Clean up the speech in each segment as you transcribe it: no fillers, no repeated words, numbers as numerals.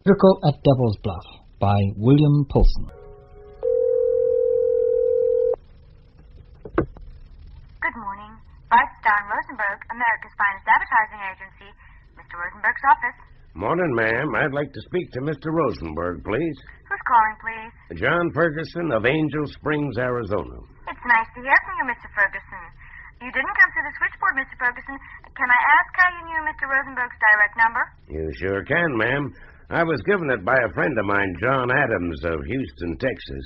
Satirical at Devil's Bluff by William Poulsen. Good morning. John Rosenberg, America's finest advertising agency. Mr. Rosenberg's office. Morning, ma'am. I'd like to speak to Mr. Rosenberg, please. Who's calling, please? John Ferguson of Angel Springs, Arizona. It's nice to hear from you, Mr. Ferguson. You didn't come through the switchboard, Mr. Ferguson. Can I ask how you knew Mr. Rosenberg's direct number? You sure can, ma'am. I was given it by a friend of mine, John Adams of Houston, Texas.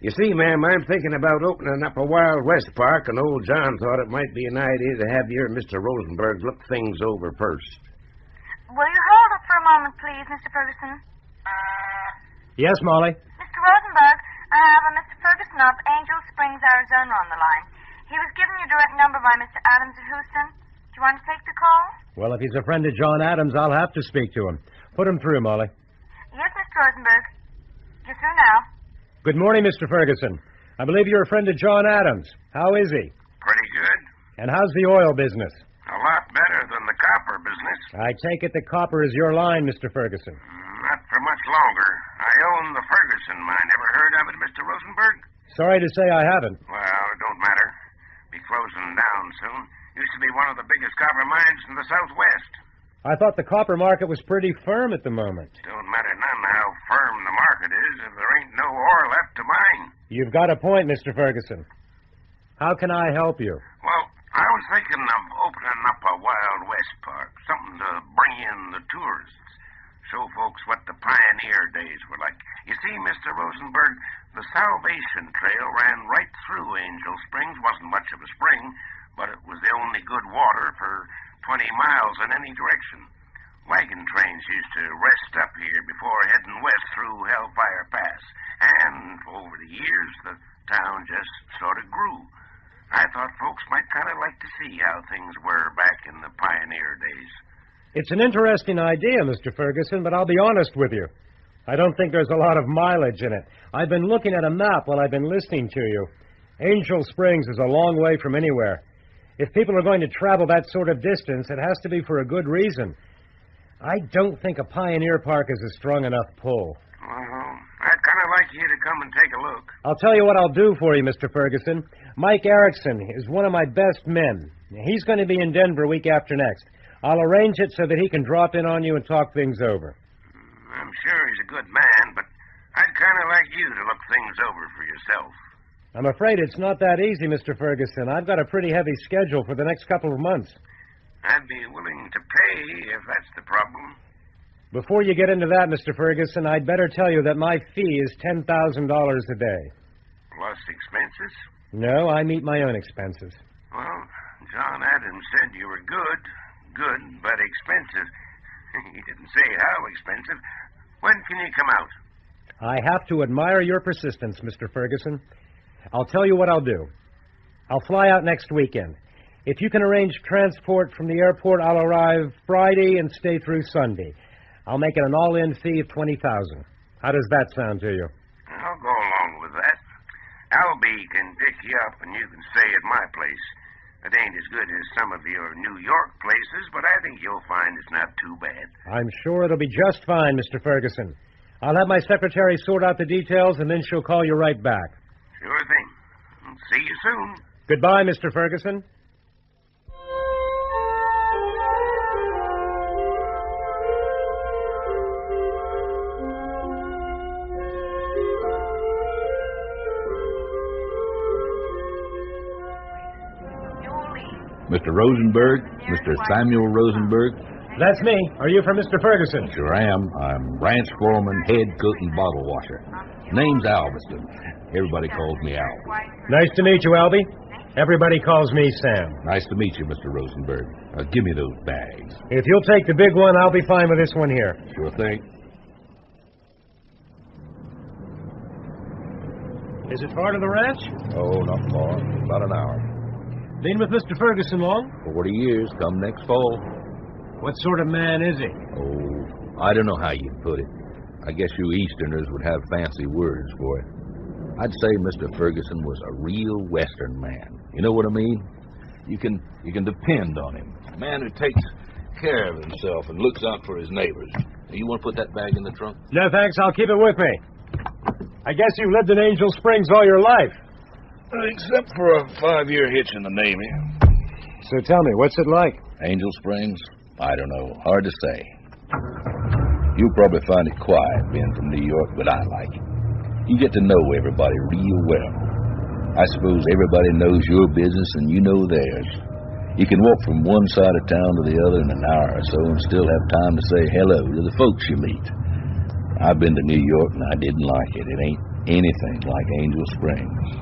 You see, ma'am, I'm thinking about opening up a Wild West park, and old John thought it might be an idea to have you and Mr. Rosenberg look things over first. Will you hold up for a moment, please, Mr. Ferguson? Yes, Molly? Mr. Rosenberg, I have a Mr. Ferguson of Angel Springs, Arizona on the line. He was given your direct number by Mr. Adams of Houston. Do you want to take the call? Well, if he's a friend of John Adams, I'll have to speak to him. Put him through, Molly. Yes, Mr. Rosenberg. You're through now. Good morning, Mr. Ferguson. I believe you're a friend of John Adams. How is he? Pretty good. And how's the oil business? A lot better than the copper business. I take it the copper is your line, Mr. Ferguson. Not for much longer. I own the Ferguson mine. Ever heard of it, Mr. Rosenberg? Sorry to say I haven't. Well, it don't matter. Be closing down soon. Used to be one of the biggest copper mines in the Southwest. I thought the copper market was pretty firm at the moment. Don't matter none how firm the market is if there ain't no ore left to mine. You've got a point, Mr. Ferguson. How can I help you? Well, I was thinking of opening up a Wild West park, something to bring in the tourists, show folks what the pioneer days were like. You see, Mr. Rosenberg, the Salvation Trail ran right through Angel Springs. Wasn't much of a spring, but it was the only good water for 20 miles in any direction. Wagon trains used to rest up here before heading west through Hellfire Pass. And over the years, the town just sort of grew. I thought folks might kind of like to see how things were back in the pioneer days. It's an interesting idea, Mr. Ferguson, but I'll be honest with you. I don't think there's a lot of mileage in it. I've been looking at a map while I've been listening to you. Angel Springs is a long way from anywhere. If people are going to travel that sort of distance, it has to be for a good reason. I don't think a pioneer park is a strong enough pull. Well, I'd kind of like you to come and take a look. I'll tell you what I'll do for you, Mr. Ferguson. Mike Erickson is one of my best men. He's going to be in Denver week after next. I'll arrange it so that he can drop in on you and talk things over. I'm sure he's a good man, but I'd kind of like you to look things over for yourself. I'm afraid it's not that easy, Mr. Ferguson. I've got a pretty heavy schedule for the next couple of months. I'd be willing to pay if that's the problem. Before you get into that, Mr. Ferguson, I'd better tell you that my fee is $10,000 a day. Plus expenses? No, I meet my own expenses. Well, John Adams said you were good, but expensive. He didn't say how expensive. When can you come out? I have to admire your persistence, Mr. Ferguson. I'll tell you what I'll do. I'll fly out next weekend. If you can arrange transport from the airport, I'll arrive Friday and stay through Sunday. I'll make it an all-in fee of $20,000. How does that sound to you? I'll go along with that. Albie can pick you up and you can stay at my place. It ain't as good as some of your New York places, but I think you'll find it's not too bad. I'm sure it'll be just fine, Mr. Ferguson. I'll have my secretary sort out the details, and then she'll call you right back. Sure thing. See you soon. Goodbye, Mr. Ferguson. Mr. Rosenberg, Mr. Samuel Rosenberg. That's me. Are you from Mr. Ferguson? Sure am. I'm ranch foreman, head cook, and bottle washer. Name's Alveston. Everybody calls me Al. Nice to meet you, Albie. Everybody calls me Sam. Nice to meet you, Mr. Rosenberg. Give me those bags. If you'll take the big one, I'll be fine with this one here. Sure thing. Is it far to the ranch? Oh, not far. About an hour. Been with Mr. Ferguson long? 40 years, come next fall. What sort of man is he? Oh, I don't know how you'd put it. I guess you Easterners would have fancy words for it. I'd say Mr. Ferguson was a real Western man. You know what I mean? You can depend on him. A man who takes care of himself and looks out for his neighbors. You want to put that bag in the trunk? No, thanks. I'll keep it with me. I guess you lived in Angel Springs all your life. Except for a 5-year hitch in the Navy. So tell me, what's it like? Angel Springs? I don't know. Hard to say. You'll probably find it quiet being from New York, but I like it. You get to know everybody real well. I suppose everybody knows your business and you know theirs. You can walk from one side of town to the other in an hour or so and still have time to say hello to the folks you meet. I've been to New York and I didn't like it. It ain't anything like Angel Springs.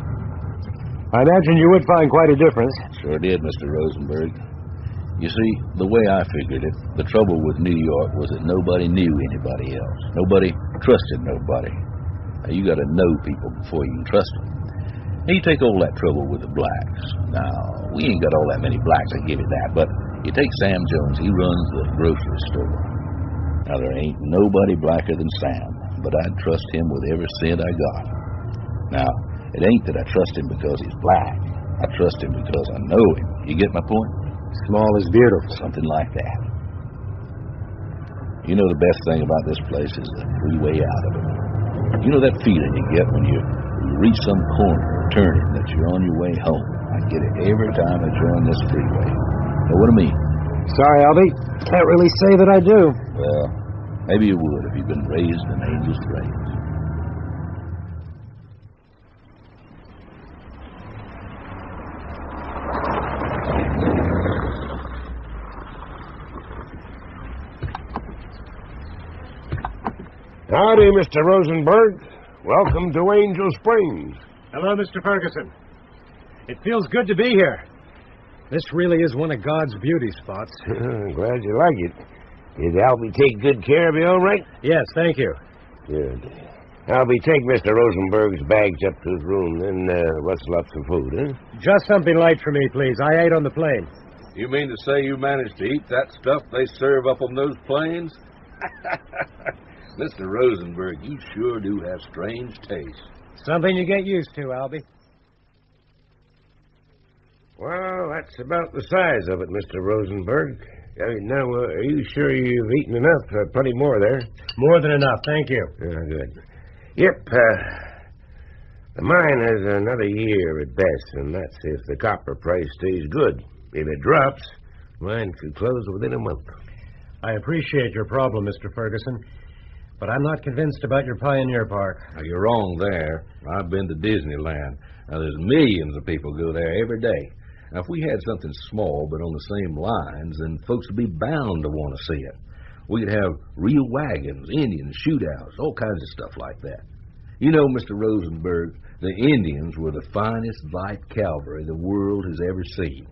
I imagine you would find quite a difference. Sure did, Mr. Rosenberg. You see, the way I figured it, the trouble with New York was that nobody knew anybody else. Nobody trusted nobody. Now, you got to know people before you can trust them. Now, you take all that trouble with the blacks. Now, we ain't got all that many blacks, I give you that, but you take Sam Jones, he runs the grocery store. Now, there ain't nobody blacker than Sam, but I'd trust him with every cent I got. Now, it ain't that I trust him because he's black. I trust him because I know him. You get my point? Small is beautiful. Something like that. You know the best thing about this place is the freeway out of it. You know that feeling you get when you reach some corner or turning that you're on your way home. I get it every time I join this freeway. Know what I mean? Sorry, Albie. Can't really say that I do. Well, maybe you would if you'd been raised in Angel Springs. Howdy, Mr. Rosenberg. Welcome to Angel Springs. Hello, Mr. Ferguson. It feels good to be here. This really is one of God's beauty spots. Glad you like it. Did Albie take good care of you, all right? Yes, thank you. Good. Albie, take Mr. Rosenberg's bags up to his room, then rustle up some food, huh? Just something light for me, please. I ate on the plane. You mean to say you managed to eat that stuff they serve up on those planes? Mr. Rosenberg, you sure do have strange taste. Something you get used to, Albie. Well, that's about the size of it, Mr. Rosenberg. Now, are you sure you've eaten enough? Plenty more there. More than enough, thank you. Good. Yep, the mine has another year at best, and that's if the copper price stays good. If it drops, mine could close within a month. I appreciate your problem, Mr. Ferguson, but I'm not convinced about your Pioneer Park. Now, you're wrong there. I've been to Disneyland. Now, there's millions of people go there every day. Now, if we had something small but on the same lines, then folks would be bound to want to see it. We could have real wagons, Indians, shootouts, all kinds of stuff like that. You know, Mr. Rosenberg, the Indians were the finest light cavalry the world has ever seen.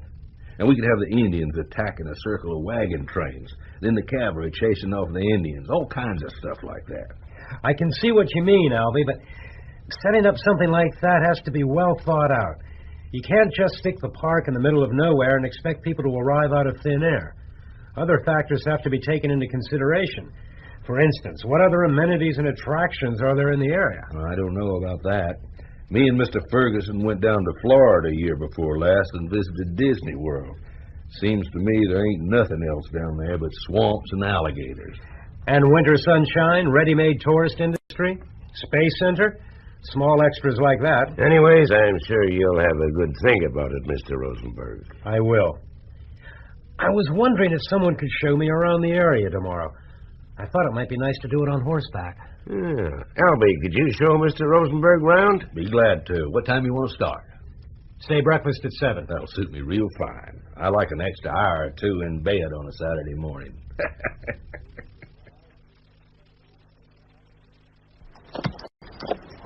And we could have the Indians attacking a circle of wagon trains, then the cavalry chasing off the Indians, all kinds of stuff like that. I can see what you mean, Albie, but setting up something like that has to be well thought out. You can't just stick the park in the middle of nowhere and expect people to arrive out of thin air. Other factors have to be taken into consideration. For instance, what other amenities and attractions are there in the area? I don't know about that. Me and Mr. Ferguson went down to Florida a year before last and visited Disney World. Seems to me there ain't nothing else down there but swamps and alligators. And winter sunshine, ready-made tourist industry, space center, small extras like that. Anyways, I'm sure you'll have a good think about it, Mr. Rosenberg. I will. I was wondering if someone could show me around the area tomorrow. I thought it might be nice to do it on horseback. Albie, could you show Mr. Rosenberg round? Be glad to. What time you want to start? Say breakfast at 7. That'll suit me real fine. I like an extra hour or two in bed on a Saturday morning.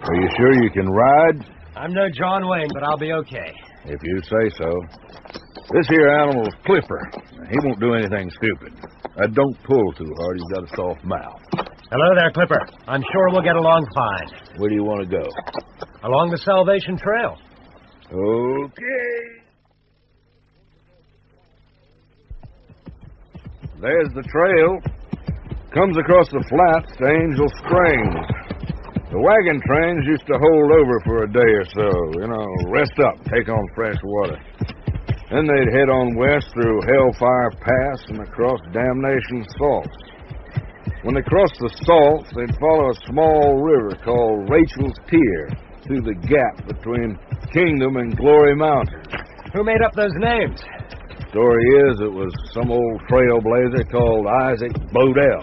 Are you sure you can ride? I'm no John Wayne, but I'll be okay. If you say so. This here animal's Clipper. He won't do anything stupid. Don't pull too hard. He's got a soft mouth. Hello there, Clipper. I'm sure we'll get along fine. Where do you want to go? Along the Salvation Trail. Okay. There's the trail. Comes across the flats to Angel Springs. The wagon trains used to hold over for a day or so, rest up, take on fresh water. Then they'd head on west through Hellfire Pass and across Damnation Falls. When they crossed the Salts, they'd follow a small river called Rachel's Tear through the gap between Kingdom and Glory Mountain. Who made up those names? Story is it was some old trailblazer called Isaac Bodell.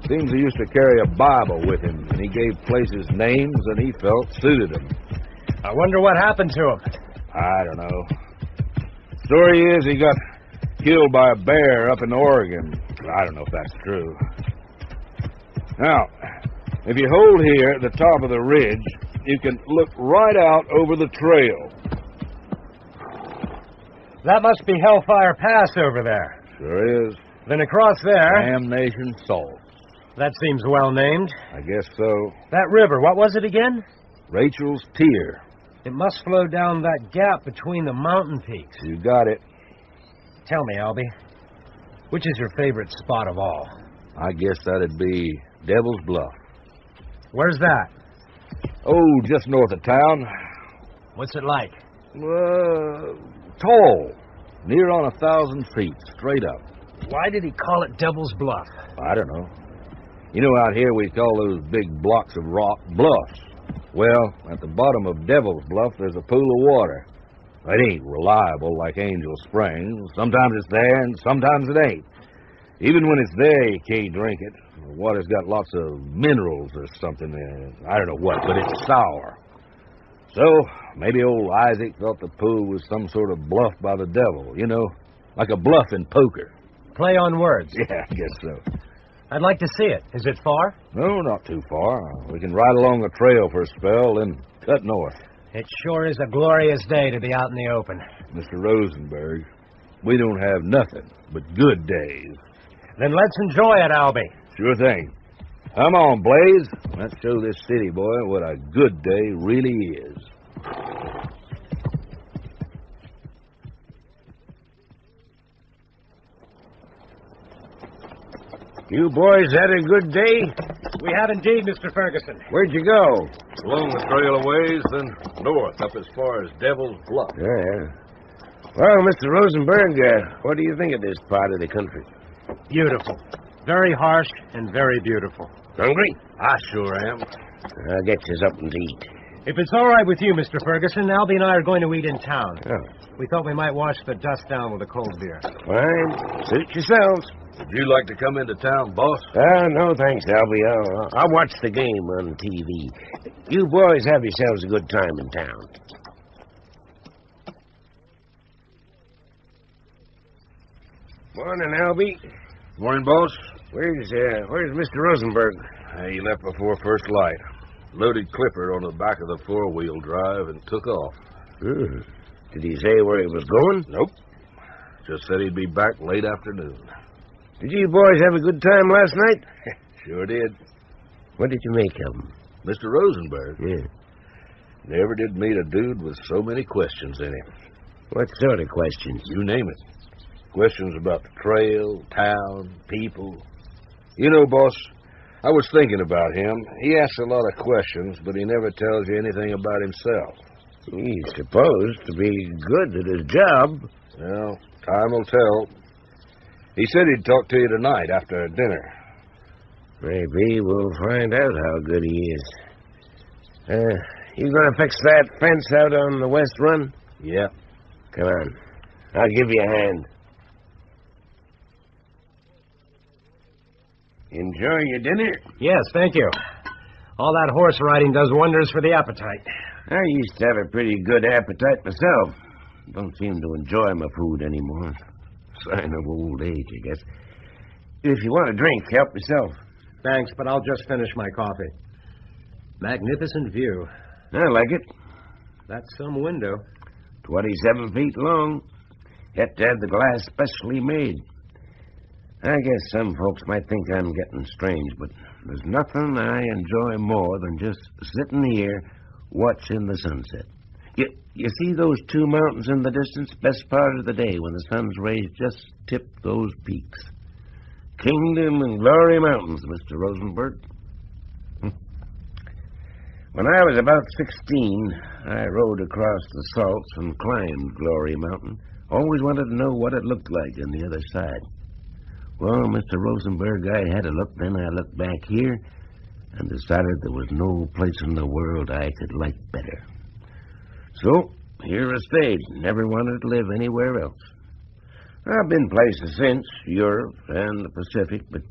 Seems he used to carry a Bible with him, and he gave places names that he felt suited them. I wonder what happened to him. I don't know. Story is he got killed by a bear up in Oregon. I don't know if that's true. Now, if you hold here at the top of the ridge, you can look right out over the trail. That must be Hellfire Pass over there. Sure is. Then across there... Damnation Salt. That seems well named. I guess so. That river, what was it again? Rachel's Tear. It must flow down that gap between the mountain peaks. You got it. Tell me, Albie, which is your favorite spot of all? I guess that'd be Devil's Bluff. Where's that? Oh, just north of town. What's it like? Tall. Near on 1,000 feet, straight up. Why did he call it Devil's Bluff? I don't know. You know, out here we call those big blocks of rock bluffs. Well, at the bottom of Devil's Bluff, there's a pool of water. It ain't reliable like Angel Springs. Sometimes it's there, and sometimes it ain't. Even when it's there, you can't drink it. The water's got lots of minerals or something. I don't know what, but it's sour. So, maybe old Isaac thought the pool was some sort of bluff by the devil, you know, like a bluff in poker. Play on words. Yeah, I guess so. I'd like to see it. Is it far? No, not too far. We can ride along the trail for a spell, then cut north. It sure is a glorious day to be out in the open. Mr. Rosenberg, we don't have nothing but good days. Then let's enjoy it, Albie. Sure thing. Come on, Blaze. Let's show this city boy what a good day really is. You boys had a good day? We have indeed, Mr. Ferguson. Where'd you go? Along the trail a ways, then north, up as far as Devil's Bluff. Yeah. Well, Mr. Rosenberg, what do you think of this part of the country? Beautiful. Very harsh and very beautiful. Hungry? I sure am. I'll get you something to eat. If it's all right with you, Mr. Ferguson, Albie and I are going to eat in town. Oh. We thought we might wash the dust down with a cold beer. Fine. Suit yourselves. Would you like to come into town, boss? No, thanks, Albie. I'll watch the game on TV. You boys have yourselves a good time in town. Morning, Albie. Morning, boss. Where's Mr. Rosenberg? He left before first light. Loaded Clipper on the back of the four-wheel drive and took off. Did he say where he was going? Nope. Just said he'd be back late afternoon. Did you boys have a good time last night? Sure did. What did you make of him? Mr. Rosenberg? Yeah. Never did meet a dude with so many questions in him. What sort of questions? You name it. Questions about the trail, town, people. You know, boss, I was thinking about him. He asks a lot of questions, but he never tells you anything about himself. He's supposed to be good at his job. Well, time will tell. He said he'd talk to you tonight after dinner. Maybe we'll find out how good he is. You gonna fix that fence out on the west run? Yeah. Come on. I'll give you a hand. Enjoy your dinner? Yes, thank you. All that horse riding does wonders for the appetite. I used to have a pretty good appetite myself. Don't seem to enjoy my food anymore. Sign of old age, I guess. If you want a drink, help yourself. Thanks, but I'll just finish my coffee. Magnificent view. I like it. That's some window. 27 feet long. Had to have the glass specially made. I guess some folks might think I'm getting strange, but there's nothing I enjoy more than just sitting here watching the sunset. You see those two mountains in the distance? Best part of the day when the sun's rays just tip those peaks. Kingdom and Glory Mountains, Mr. Rosenberg. When I was about 16, I rode across the Salts and climbed Glory Mountain. Always wanted to know what it looked like on the other side. Well, Mr. Rosenberg, I had a look, then I looked back here and decided there was no place in the world I could like better. So, here I stayed. Never wanted to live anywhere else. I've been places since, Europe and the Pacific, but,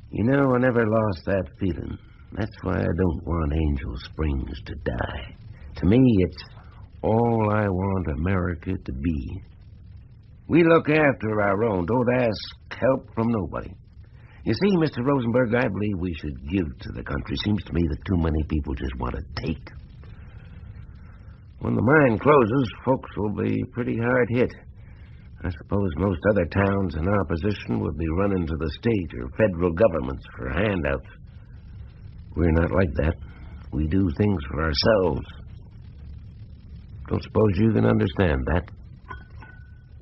I never lost that feeling. That's why I don't want Angel Springs to die. To me, it's all I want America to be. We look after our own, don't ask help from nobody. You see, Mr. Rosenberg, I believe we should give to the country. Seems to me that too many people just want to take. When the mine closes, folks will be pretty hard hit. I suppose most other towns in our position would be running to the state or federal governments for handouts. We're not like that. We do things for ourselves. Don't suppose you can understand that.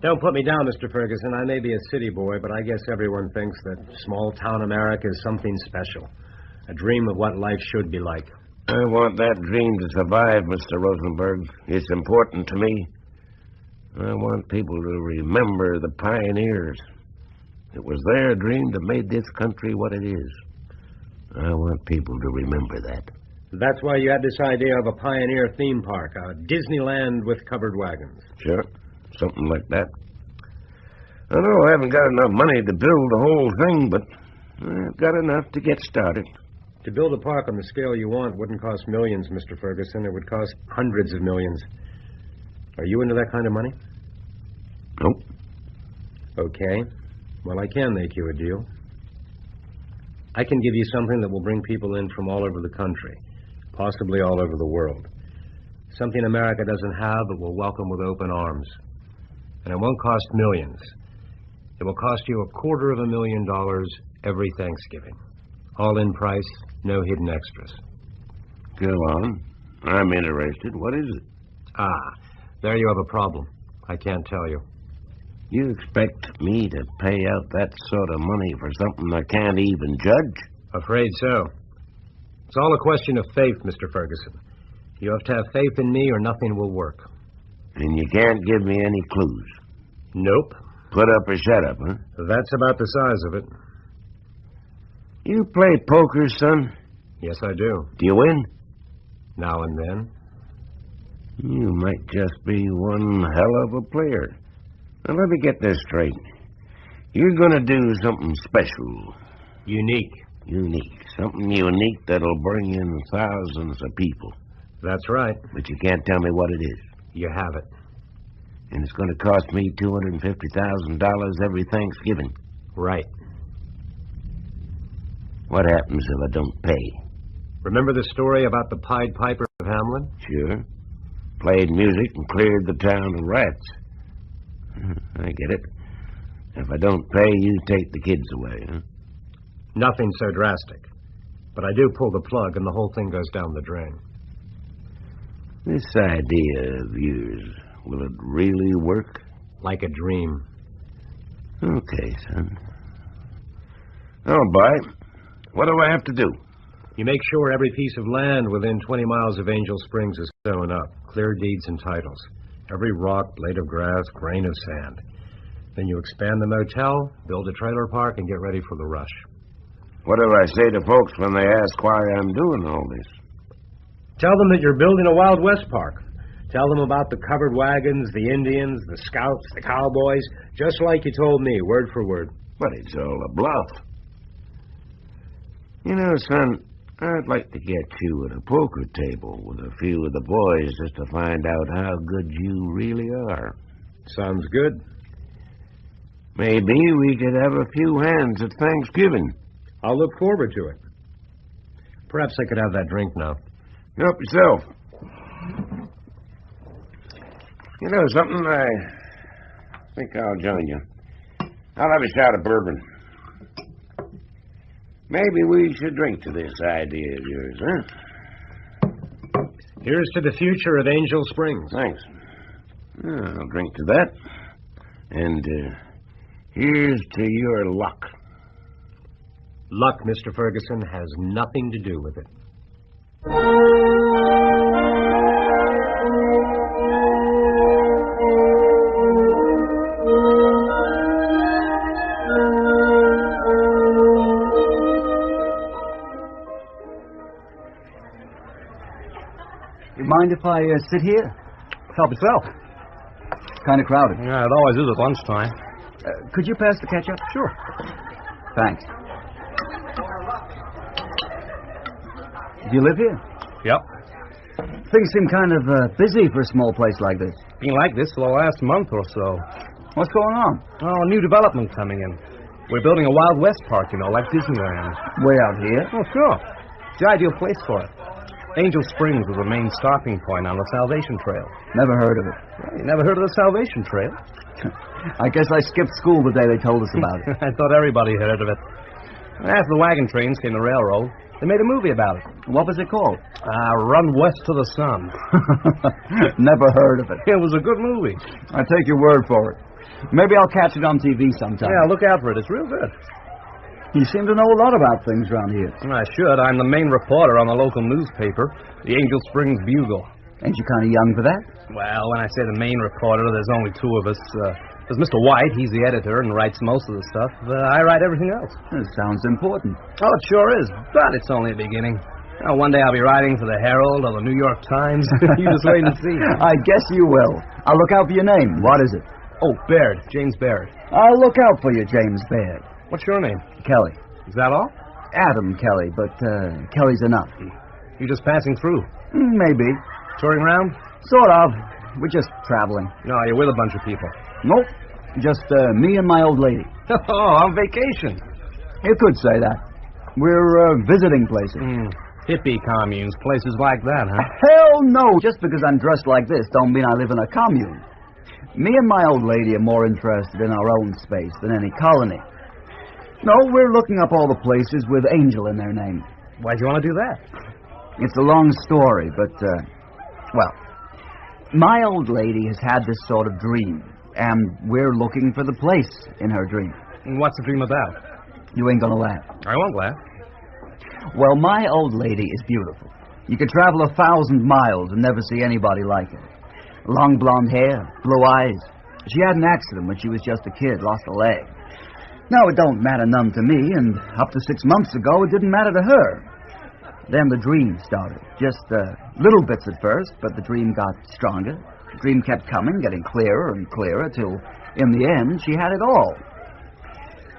Don't put me down, Mr. Ferguson. I may be a city boy, but I guess everyone thinks that small-town America is something special. A dream of what life should be like. I want that dream to survive, Mr. Rosenberg. It's important to me. I want people to remember the pioneers. It was their dream that made this country what it is. I want people to remember that. That's why you had this idea of a pioneer theme park, a Disneyland with covered wagons. Sure, something like that. I know I haven't got enough money to build the whole thing, but I've got enough to get started. To build a park on the scale you want wouldn't cost millions, Mr. Ferguson. It would cost hundreds of millions. Are you into that kind of money? Nope. Okay. Well, I can make you a deal. I can give you something that will bring people in from all over the country, possibly all over the world. Something America doesn't have but will welcome with open arms. And it won't cost millions. It will cost you $250,000 every Thanksgiving. All in price, no hidden extras. Go on. I'm interested. What is it? There you have a problem. I can't tell you. You expect me to pay out that sort of money for something I can't even judge? Afraid so. It's all a question of faith, Mr. Ferguson. You have to have faith in me or nothing will work. And you can't give me any clues? Nope. Put up or shut up, huh? That's about the size of it. You play poker, son? Yes, I do. Do you win? Now and then. You might just be one hell of a player. Now, let me get this straight. You're going to do something special. Unique. Unique. Something unique that'll bring in thousands of people. That's right. But you can't tell me what it is. You have it. And it's going to cost me $250,000 every Thanksgiving. Right. What happens if I don't pay? Remember the story about the Pied Piper of Hamelin? Sure. Played music and cleared the town of rats. I get it. If I don't pay, you take the kids away, huh? Nothing so drastic. But I do pull the plug and the whole thing goes down the drain. This idea of yours, will it really work? Like a dream. Okay, son. I'll buy it. What do I have to do? You make sure every piece of land within 20 miles of Angel Springs is sewn up. Clear deeds and titles. Every rock, blade of grass, grain of sand. Then you expand the motel, build a trailer park, and get ready for the rush. What do I say to folks when they ask why I'm doing all this? Tell them that you're building a Wild West park. Tell them about the covered wagons, the Indians, the scouts, the cowboys, just like you told me, word for word. But it's all a bluff. You know, son, I'd like to get you at a poker table with a few of the boys just to find out how good you really are. Sounds good. Maybe we could have a few hands at Thanksgiving. I'll look forward to it. Perhaps I could have that drink now. Help yourself. You know something? I think I'll join you. I'll have a shot of bourbon. Maybe we should drink to this idea of yours, huh? Here's to the future of Angel Springs. Thanks. I'll drink to that. And here's to your luck. Luck, Mr. Ferguson, has nothing to do with it. You mind if I sit here? Help yourself. Kind of crowded. Yeah, it always is at lunchtime. Could you pass the ketchup? Sure. Thanks. Do you live here? Yep. Things seem kind of busy for a small place like this. Been like this for the last month or so. What's going on? Oh, a new development coming in. We're building a Wild West park, like Disneyland. Way out here? Oh, sure. It's the ideal place for it. Angel Springs is the main stopping point on the Salvation Trail. Never heard of it. Well, you never heard of the Salvation Trail? I guess I skipped school the day they told us about it. I thought everybody heard of it. After the wagon trains came the railroad, they made a movie about it. What was it called? Run West to the Sun. Never heard of it. It was a good movie. I take your word for it. Maybe I'll catch it on TV sometime. Yeah, look out for it. It's real good. You seem to know a lot about things around here. I should. I'm the main reporter on the local newspaper, the Angel Springs Bugle. Ain't you kind of young for that? Well, when I say the main reporter, there's only two of us. There's Mr. White. He's the editor and writes most of the stuff. I write everything else. It sounds important. Oh, it sure is. But it's only a beginning. One day I'll be writing for the Herald or the New York Times. You just wait and see. I guess you will. I'll look out for your name. What is it? Oh, Baird. James Baird. I'll look out for you, James Baird. What's your name? Kelly. Is that all? Adam Kelly, but Kelly's enough. You just passing through? Maybe. Touring around? Sort of. We're just traveling. No, you're with a bunch of people. Nope. Just me and my old lady. Oh, on vacation. You could say that. We're visiting places. Hippie communes, places like that, huh? Hell no! Just because I'm dressed like this don't mean I live in a commune. Me and my old lady are more interested in our own space than any colony. No, we're looking up all the places with Angel in their name. Why'd you want to do that? It's a long story, but, well, my old lady has had this sort of dream, and we're looking for the place in her dream. And what's the dream about? You ain't gonna laugh. I won't laugh. Well, my old lady is beautiful. You could travel 1,000 miles and never see anybody like her. Long blonde hair, blue eyes. She had an accident when she was just a kid, lost a leg. Now, it don't matter none to me, and up to 6 months ago, it didn't matter to her. Then the dream started. Just little bits at first, but the dream got stronger. The dream kept coming, getting clearer and clearer, till, in the end, she had it all.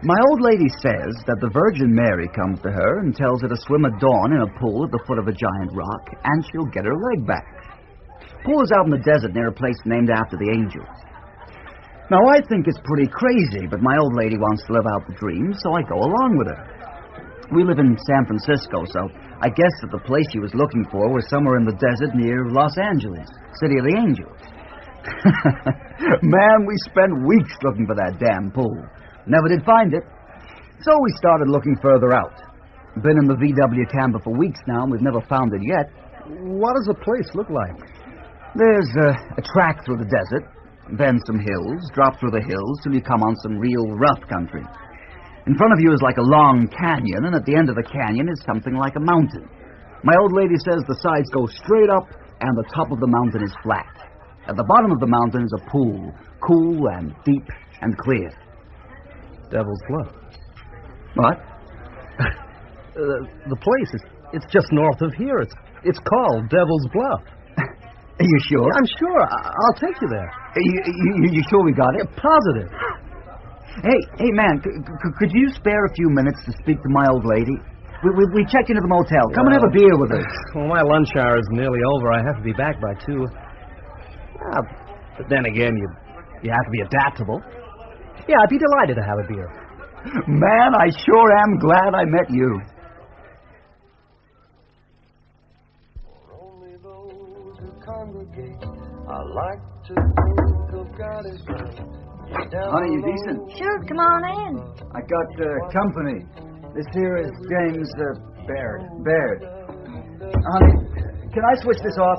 My old lady says that the Virgin Mary comes to her and tells her to swim at dawn in a pool at the foot of a giant rock, and she'll get her leg back. Pool is out in the desert near a place named after the angels. Now, I think it's pretty crazy, but my old lady wants to live out the dream, so I go along with her. We live in San Francisco, so I guess that the place she was looking for was somewhere in the desert near Los Angeles, city of the angels. Man, we spent weeks looking for that damn pool. Never did find it. So we started looking further out. Been in the VW camper for weeks now, and we've never found it yet. What does the place look like? There's a track through the desert, then some hills, drop through the hills till you come on some real rough country. In front of you is like a long canyon, and at the end of the canyon is something like a mountain. My old lady says the sides go straight up, and the top of the mountain is flat. At the bottom of the mountain is a pool, cool and deep and clear. Devil's Bluff. What? The place it's just north of here. It's called Devil's Bluff. Are you sure? I'm sure. I'll take you there. You sure we got it? Yeah, positive. Hey, man, could you spare a few minutes to speak to my old lady? We checked into the motel. Come and have a beer with us. Well, my lunch hour is nearly over. I have to be back by 2. But then again, you have to be adaptable. Yeah, I'd be delighted to have a beer. Man, I sure am glad I met you. Only those who congregate, I like to think of God as well. Honey, you decent? Sure, come on in. I got company. This here is James Baird. Honey, can I switch this off?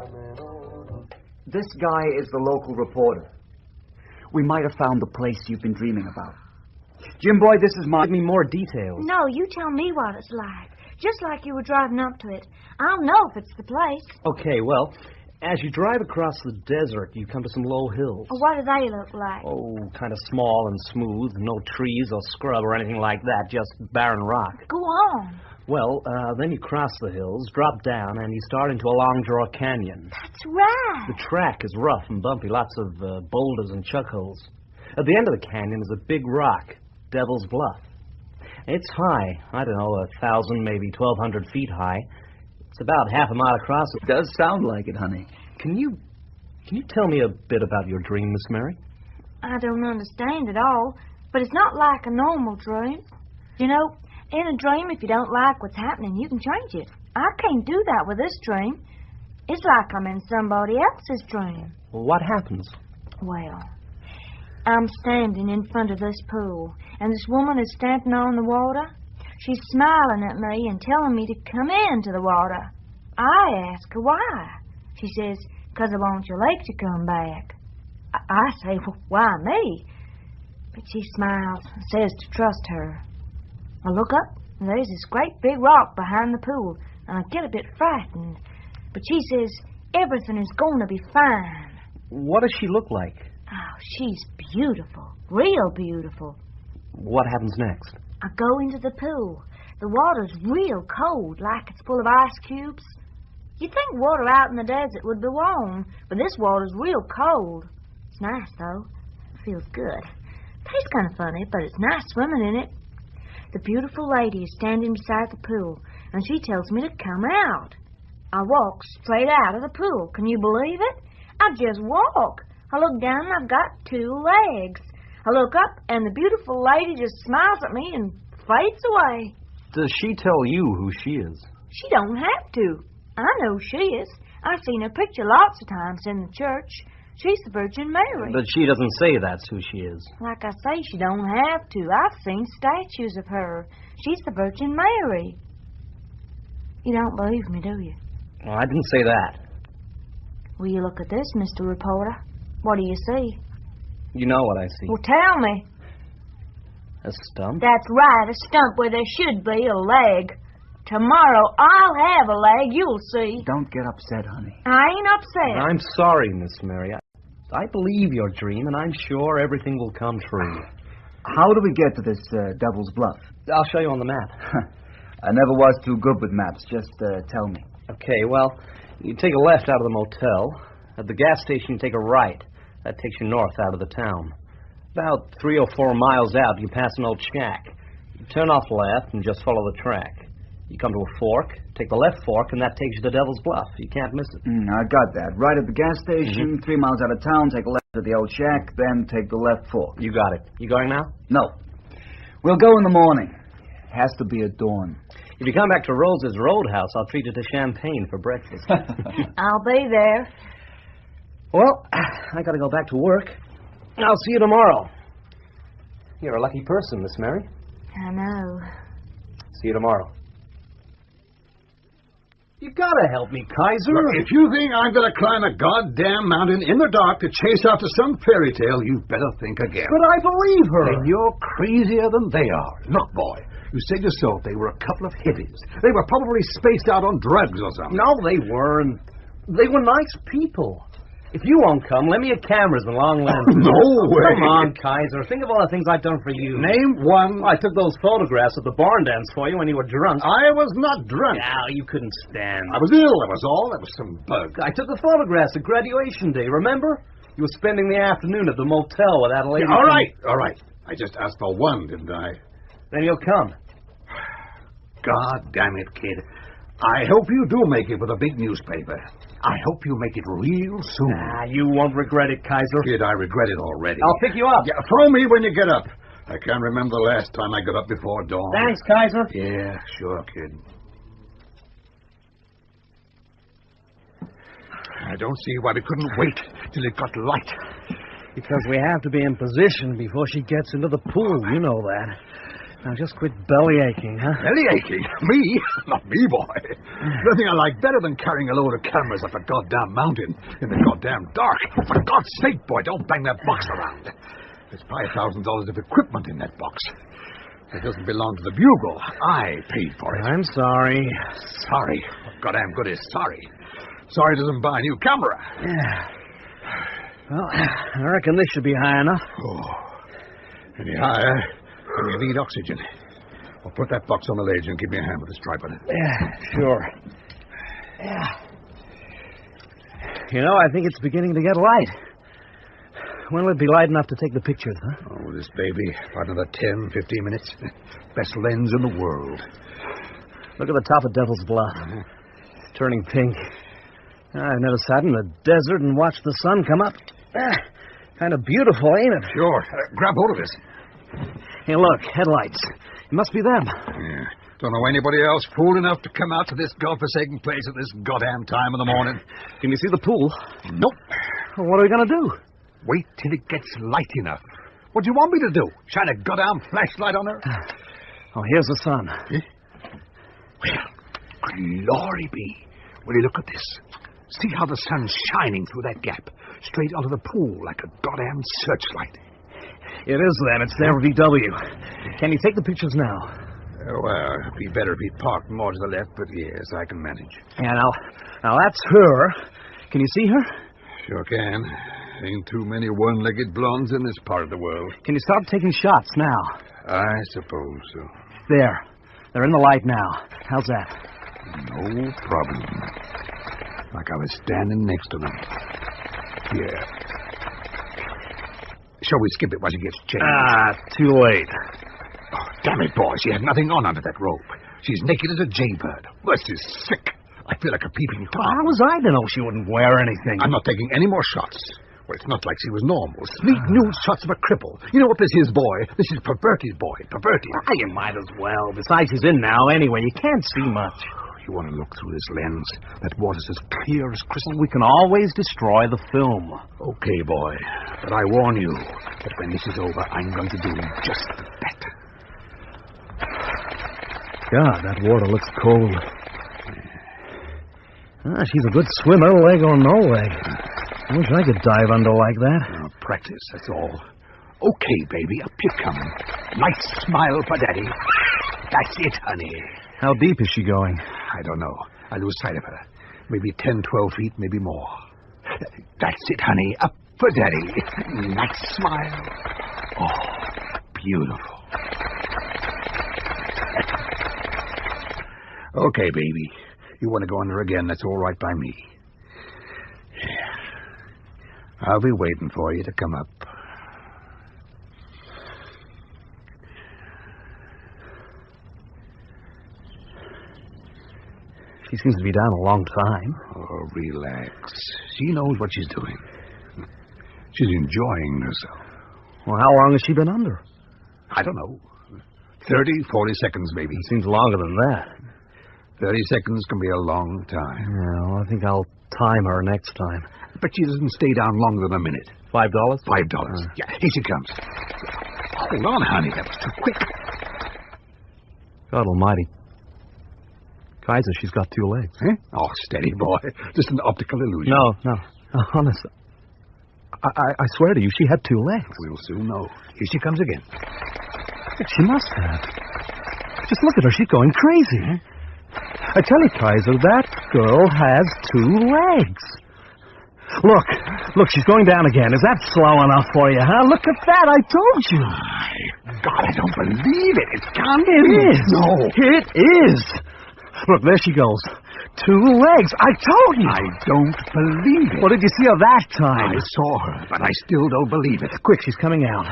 This guy is the local reporter. We might have found the place you've been dreaming about. Jim Boy, this is my... Give me more details. No, you tell me what it's like. Just like you were driving up to it. I'll know if it's the place. Okay, well, As you drive across the desert, you come to some low hills. What do they look like? Oh, kind of small and smooth. No trees or scrub or anything like that, just barren rock. Go on. Well, then you cross the hills, drop down, and you start into a long draw canyon. That's right. The track is rough and bumpy, lots of boulders and chuck holes. At the end of the canyon is a big rock, Devil's Bluff. It's high, I don't know, 1,000, maybe 1,200 feet high. It's about half a mile across. It does sound like it, honey. Can you tell me a bit about your dream, Miss Mary? I don't understand at all, but it's not like a normal dream. You know, in a dream, if you don't like what's happening, you can change it. I can't do that with this dream. It's like I'm in somebody else's dream. Well, what happens? Well, I'm standing in front of this pool, and this woman is standing on the water. She's smiling at me and telling me to come into the water. I ask her why. She says, "'Cause I want your leg to come back." I say, "Well, why me?" But she smiles and says to trust her. I look up, and there's this great big rock behind the pool, and I get a bit frightened. But she says, everything is going to be fine. What does she look like? Oh, she's beautiful, real beautiful. What happens next? I go into the pool. The water's real cold, like it's full of ice cubes. You'd think water out in the desert would be warm, but this water's real cold. It's nice, though. It feels good. Tastes kind of funny, but it's nice swimming in it. The beautiful lady is standing beside the pool, and she tells me to come out. I walk straight out of the pool. Can you believe it? I just walk. I look down, and I've got 2 legs. I look up, and the beautiful lady just smiles at me and fades away. Does she tell you who she is? She don't have to. I know who she is. I've seen her picture lots of times in the church. She's the Virgin Mary. But she doesn't say that's who she is. Like I say, she don't have to. I've seen statues of her. She's the Virgin Mary. You don't believe me, do you? Well, I didn't say that. Will you look at this, Mr. Reporter? What do you see? You know what I see. Well, tell me. A stump? That's right, a stump where there should be a leg. Tomorrow I'll have a leg, you'll see. Don't get upset, honey. I ain't upset. I'm sorry, Miss Mary. I believe your dream, and I'm sure everything will come true. How do we get to this Devil's Bluff? I'll show you on the map. I never was too good with maps. Just tell me. Okay, well, you take a left out of the motel. At the gas station, you take a right. That takes you north out of the town. About 3 or 4 miles out, you pass an old shack. You turn off left and just follow the track. You come to a fork, take the left fork, and that takes you to Devil's Bluff. You can't miss it. I got that. Right at the gas station, 3 miles out of town, take a left to the old shack, then take the left fork. You got it. You going now? No. We'll go in the morning. Has to be at dawn. If you come back to Rose's Roadhouse, I'll treat you to champagne for breakfast. I'll be there. Well, I gotta go back to work. I'll see you tomorrow. You're a lucky person, Miss Mary. I know. See you tomorrow. You gotta help me, Kaiser. Look, if you think I'm gonna climb a goddamn mountain in the dark to chase after some fairy tale, you better think again. But I believe her. Then you're crazier than they are. Look, boy, you said yourself they were a couple of hippies. They were probably spaced out on drugs or something. No, they weren't. They were nice people. If you won't come, lend me your cameras and long lenses. No way. Come on, Kaiser. Think of all the things I've done for you. Name one. I took those photographs at the barn dance for you when you were drunk. I was not drunk. Now, you couldn't stand. I was ill, that was all. That was some bug. I took the photographs at graduation day, remember? You were spending the afternoon at the motel with that lady. Yeah, all right. I just asked for one, didn't I? Then you'll come. God damn it, kid. I hope you do make it with a big newspaper. I hope you make it real soon. You won't regret it, Kaiser. Kid, I regret it already. I'll pick you up. Yeah, throw me when you get up. I can't remember the last time I got up before dawn. Thanks, Kaiser. Yeah, sure, kid. I don't see why we couldn't wait till it got light. Because we have to be in position before she gets into the pool. You know that. Now, just quit belly aching, huh? Belly aching? Me? Not me, boy. Nothing I like better than carrying a load of cameras up a goddamn mountain in the goddamn dark. For God's sake, boy, don't bang that box around. There's $5,000 of equipment in that box. It doesn't belong to the Bugle. I paid for it. I'm sorry. Sorry? What goddamn good is sorry? Sorry it doesn't buy a new camera. Yeah. Well, I reckon this should be high enough. Oh. Any higher, and you need oxygen. Well, put that box on the ledge and give me a hand with the stripe on it. Yeah, sure. Yeah. You know, I think it's beginning to get light. When will it be light enough to take the pictures, huh? Oh, this baby, about another 10, 15 minutes. Best lens in the world. Look at the top of Devil's Bluff. Turning pink. I've never sat in the desert and watched the sun come up. Kind of beautiful, ain't it? Sure. Grab hold of this. Hey, look, headlights. It must be them. Yeah. Don't know anybody else fool enough to come out to this godforsaken place at this goddamn time of the morning. Can you see the pool? Nope. Well, what are we going to do? Wait till it gets light enough. What do you want me to do? Shine a goddamn flashlight on her? Oh, here's the sun. Eh? Well, glory be. Will you look at this? See how the sun's shining through that gap, straight onto the pool like a goddamn searchlight. It is then. It's their VW. Can you take the pictures now? Well, it'd be better if he'd parked more to the left, but yes, I can manage. Yeah, now that's her. Can you see her? Sure can. Ain't too many one-legged blondes in this part of the world. Can you start taking shots now? I suppose so. There. They're in the light now. How's that? No problem. Like I was standing next to them. Yeah. Shall we skip it while she gets changed? Too late. Oh, damn it, boy. She had nothing on under that robe. She's naked as a jaybird. This is sick. I feel like a peeping Tom. How was I to know she wouldn't wear anything? I'm not taking any more shots. Well, it's not like she was normal. Sneak nude shots of a cripple. You know what this is, boy? This is perverted, boy. Perverted. You might as well. Besides, she's in now anyway. You can't see much. You want to look through this lens? That water's as clear as crystal. We can always destroy the film. Okay, boy. But I warn you that when this is over, I'm going to do just that. God, that water looks cold. She's a good swimmer, leg or no leg. I wish I could dive under like that. Practice, that's all. Okay, baby, up you come. Nice smile for Daddy. That's it, honey. How deep is she going? I don't know. I lose sight of her. Maybe 10, 12 feet, maybe more. That's it, honey. Up for Daddy. Nice smile. Oh, beautiful. Okay, baby. You want to go under again, that's all right by me. I'll be waiting for you to come up. She seems to be down a long time. Oh, relax. She knows what she's doing. She's enjoying herself. Well, how long has she been under? I don't know. 30, 40 seconds, maybe. It seems longer than that. 30 seconds can be a long time. Well, I think I'll time her next time. But she doesn't stay down longer than a minute. $5? $5. Yeah, here she comes. Hold on, honey. That was too quick. God almighty. Kaiser, she's got two legs. Huh? Oh, steady, boy. Just an optical illusion. No. Honest. I swear to you, she had two legs. We'll soon know. Here she comes again. She must have. Just look at her. She's going crazy. Huh? I tell you, Kaiser, that girl has two legs. Look, she's going down again. Is that slow enough for you, huh? Look at that. I told you. My God, I don't believe it. It can't be. It is. No. It is. Look, there she goes. Two legs. I told you. I don't believe it. What did you see her that time? I saw her, but I still don't believe it. Quick, she's coming out.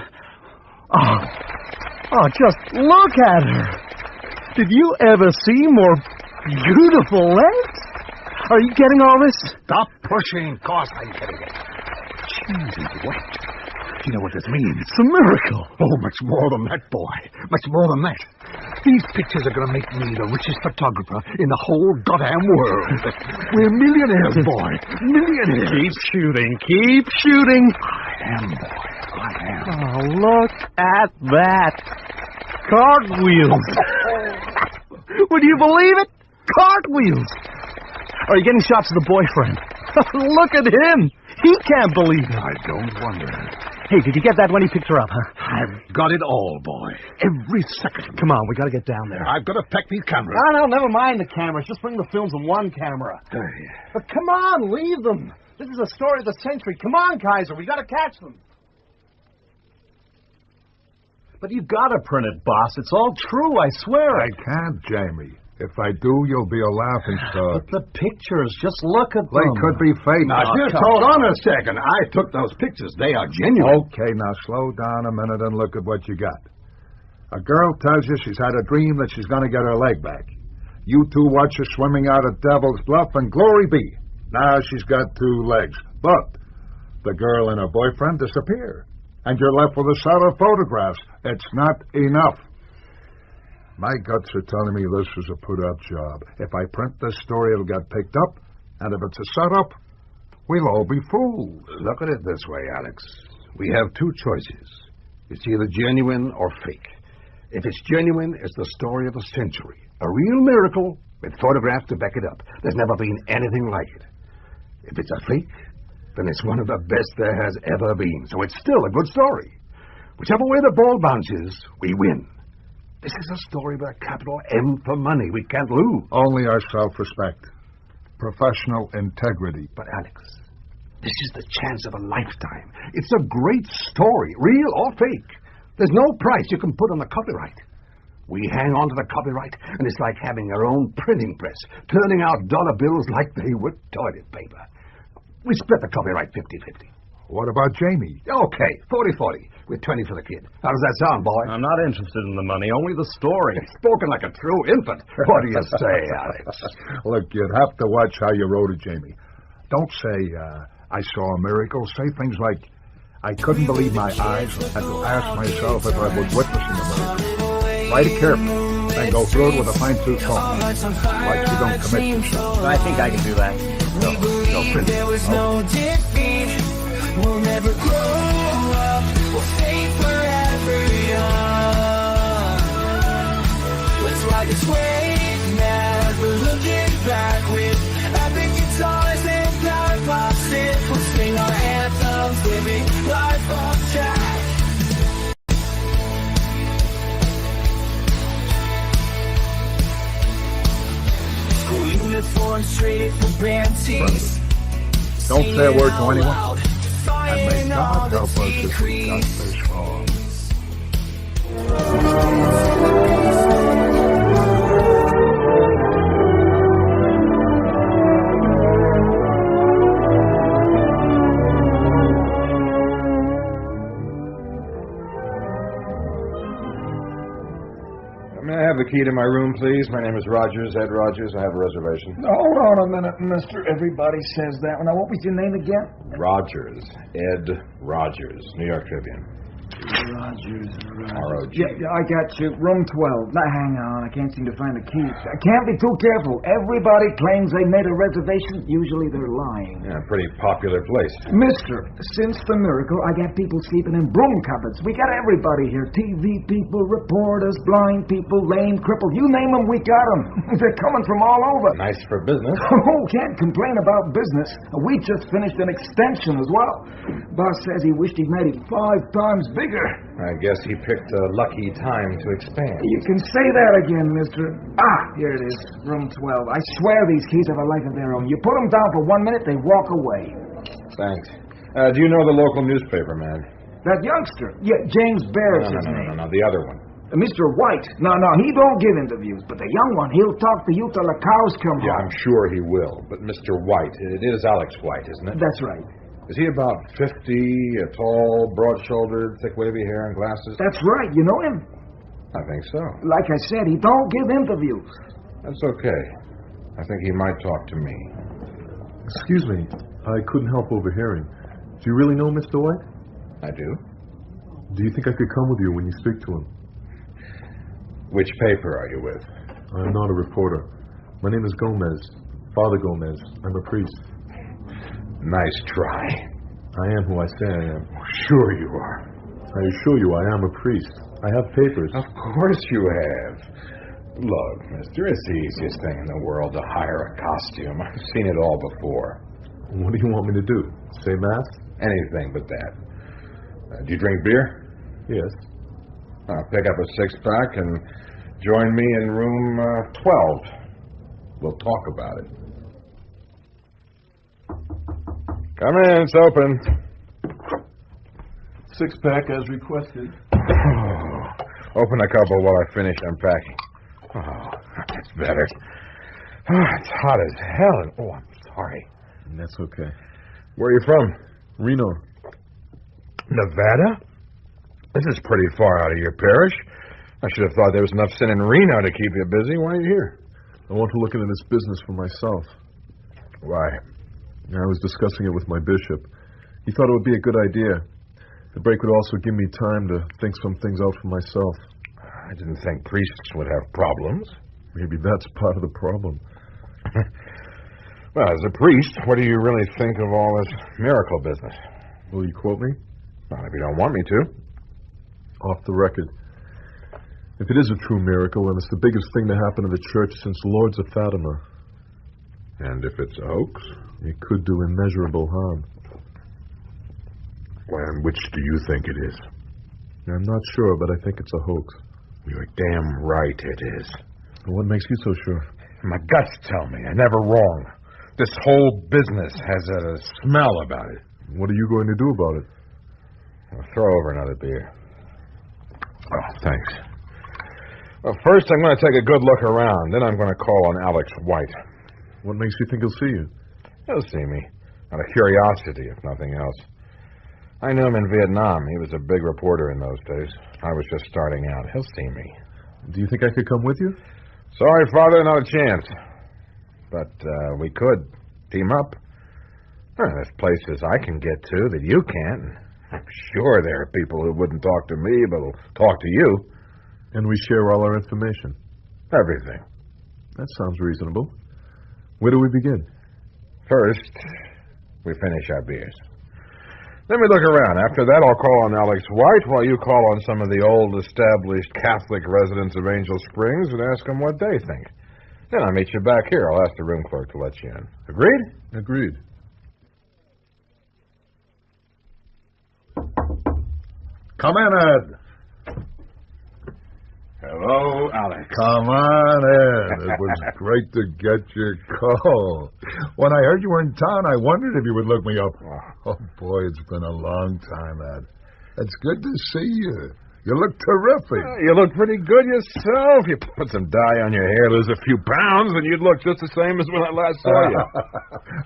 Oh, just look at her. Did you ever see more beautiful legs? Are you getting all this? Stop pushing. Of course I'm getting it. Jesus, wet. You know what this means? It's a miracle. Oh, much more than that, boy. Much more than that. These pictures are going to make me the richest photographer in the whole goddamn world. We're millionaires, boy. Millionaires. Keep shooting. Keep shooting. I am, boy. I am. Oh, look at that. Cartwheels. Would you believe it? Cartwheels. Are you getting shots of the boyfriend? Look at him. He can't believe it. I don't wonder. Hey, did you get that when he picked her up, huh? I've got it all, boy. Every second. Come on, we gotta get down there. I've got to pack these cameras. No, never mind the cameras. Just bring the films in one camera. But come on, leave them. This is a story of the century. Come on, Kaiser, we gotta catch them. But you gotta print it, boss. It's all true, I swear. I can't, Jamie. If I do, you'll be a laughing stock. But the pictures, just look at them. They could be fake. Now, just hold on a second. I took those pictures. They are genuine. Okay, now slow down a minute and look at what you got. A girl tells you she's had a dream that she's going to get her leg back. You two watch her swimming out at Devil's Bluff, and glory be. Now she's got 2 legs. But the girl and her boyfriend disappear. And you're left with a set of photographs. It's not enough. My guts are telling me this was a put-up job. If I print this story, it'll get picked up. And if it's a setup, we'll all be fooled. Look at it this way, Alex. We have 2 choices. It's either genuine or fake. If it's genuine, it's the story of the century. A real miracle with photographs to back it up. There's never been anything like it. If it's a fake, then it's one of the best there has ever been. So it's still a good story. Whichever way the ball bounces, we win. This is a story with a capital M for money. We can't lose. Only our self-respect. Professional integrity. But, Alex, this is the chance of a lifetime. It's a great story, real or fake. There's no price you can put on the copyright. We hang on to the copyright, and it's like having our own printing press, turning out dollar bills like they were toilet paper. We split the copyright 50-50. What about Jamie? Okay, 40-40, with 20 for the kid. How does that sound, boy? I'm not interested in the money, only the story. Spoken like a true infant. What do you say, Alex? Look, you'd have to watch how you wrote it, Jamie. Don't say, I saw a miracle. Say things like, I couldn't believe my eyes and had to ask myself if I was witnessing a miracle. Write it carefully, then go through it with a fine-tooth comb. Like you don't commit yourself. I think I can do that. No, print it. We'll never grow up. We'll stay forever young. Let's ride this wave, never looking back. With epic guitars and power pops, we'll sing our anthems, living life on track. School uniforms traded for band tees. Don't say a word to anyone. And may God help us if we got this wrong. May I have the key to my room, please? My name is Rogers, Ed Rogers. I have a reservation. Hold on a minute, mister. Everybody says that. Now, what was your name again? Rogers. Ed Rogers. New York Tribune. Rogers. R-O-G. Yeah, I got you. Room 12. Now, hang on. I can't seem to find the key. I can't be too careful. Everybody claims they made a reservation. Usually they're lying. Yeah, pretty popular place. Mister, since the miracle, I got people sleeping in broom cupboards. We got everybody here. TV people, reporters, blind people, lame, crippled. You name them, we got them. They're coming from all over. Nice for business. Oh, can't complain about business. We just finished an extension as well. Boss says he wished he'd made it 5 times bigger. I guess he picked a lucky time to expand. You can say that again, mister. Ah, here it is. Room 12. I swear these keys have a life of their own. You put them down for 1 minute, they walk away. Thanks. Do you know the local newspaper, man? That youngster? Yeah, James Baird's his name. No, the other one. Mr. White. No, he don't give interviews. But the young one, he'll talk to you till the cows come home. Yeah, I'm sure he will. But Mr. White, it is Alex White, isn't it? That's right. Is he about 50, tall, broad-shouldered, thick wavy hair and glasses? That's right. You know him? I think so. Like I said, he don't give interviews. That's okay. I think he might talk to me. Excuse me. I couldn't help overhearing. Do you really know Mr. White? I do. Do you think I could come with you when you speak to him? Which paper are you with? I'm not a reporter. My name is Gomez. Father Gomez. I'm a priest. Nice try. I am who I say I am. Sure you are. I assure you I am a priest. I have papers. Of course you have. Look, mister, it's the easiest thing in the world to hire a costume. I've seen it all before. What do you want me to do? Say mass? Anything but that. Do you drink beer? Yes. Pick up a six-pack and join me in room 12. We'll talk about it. Come in, it's open. Six-pack as requested. Open a couple while I finish unpacking. Oh, that's better. It's hot as hell. Oh, I'm sorry. That's okay. Where are you from? Reno. Nevada? This is pretty far out of your parish. I should have thought there was enough sin in Reno to keep you busy. Why are you here? I want to look into this business for myself. Why? I was discussing it with my bishop. He thought it would be a good idea. The break would also give me time to think some things out for myself. I didn't think priests would have problems. Maybe that's part of the problem. Well, as a priest, what do you really think of all this miracle business? Will you quote me? Well, if you don't want me to. Off the record. If it is a true miracle, then it's the biggest thing to happen to the church since Lords of Fatima. And if it's a hoax? It could do immeasurable harm. Well, and which do you think it is? I'm not sure, but I think it's a hoax. You're damn right it is. What makes you so sure? My guts tell me I'm never wrong. This whole business has a smell about it. What are you going to do about it? I'll throw over another beer. Oh, thanks. Well, first I'm going to take a good look around. Then I'm going to call on Alex White. What makes you think he'll see you? He'll see me. Out of curiosity, if nothing else. I knew him in Vietnam. He was a big reporter in those days. I was just starting out. He'll see me. Do you think I could come with you? Sorry, Father, not a chance. But we could team up. There's places I can get to that you can't. I'm sure there are people who wouldn't talk to me, but will talk to you. And we share all our information? Everything. That sounds reasonable. Where do we begin? First, we finish our beers. Then we look around. After that, I'll call on Alex White while you call on some of the old established Catholic residents of Angel Springs and ask them what they think. Then I'll meet you back here. I'll ask the room clerk to let you in. Agreed? Agreed. Come in, Ed. Hello, Alex. Come on in. It was great to get your call. When I heard you were in town, I wondered if you would look me up. Oh, boy, it's been a long time, Ed. It's good to see you. You look terrific. You look pretty good yourself. You put some dye on your hair, lose a few pounds, and you'd look just the same as when I last saw you.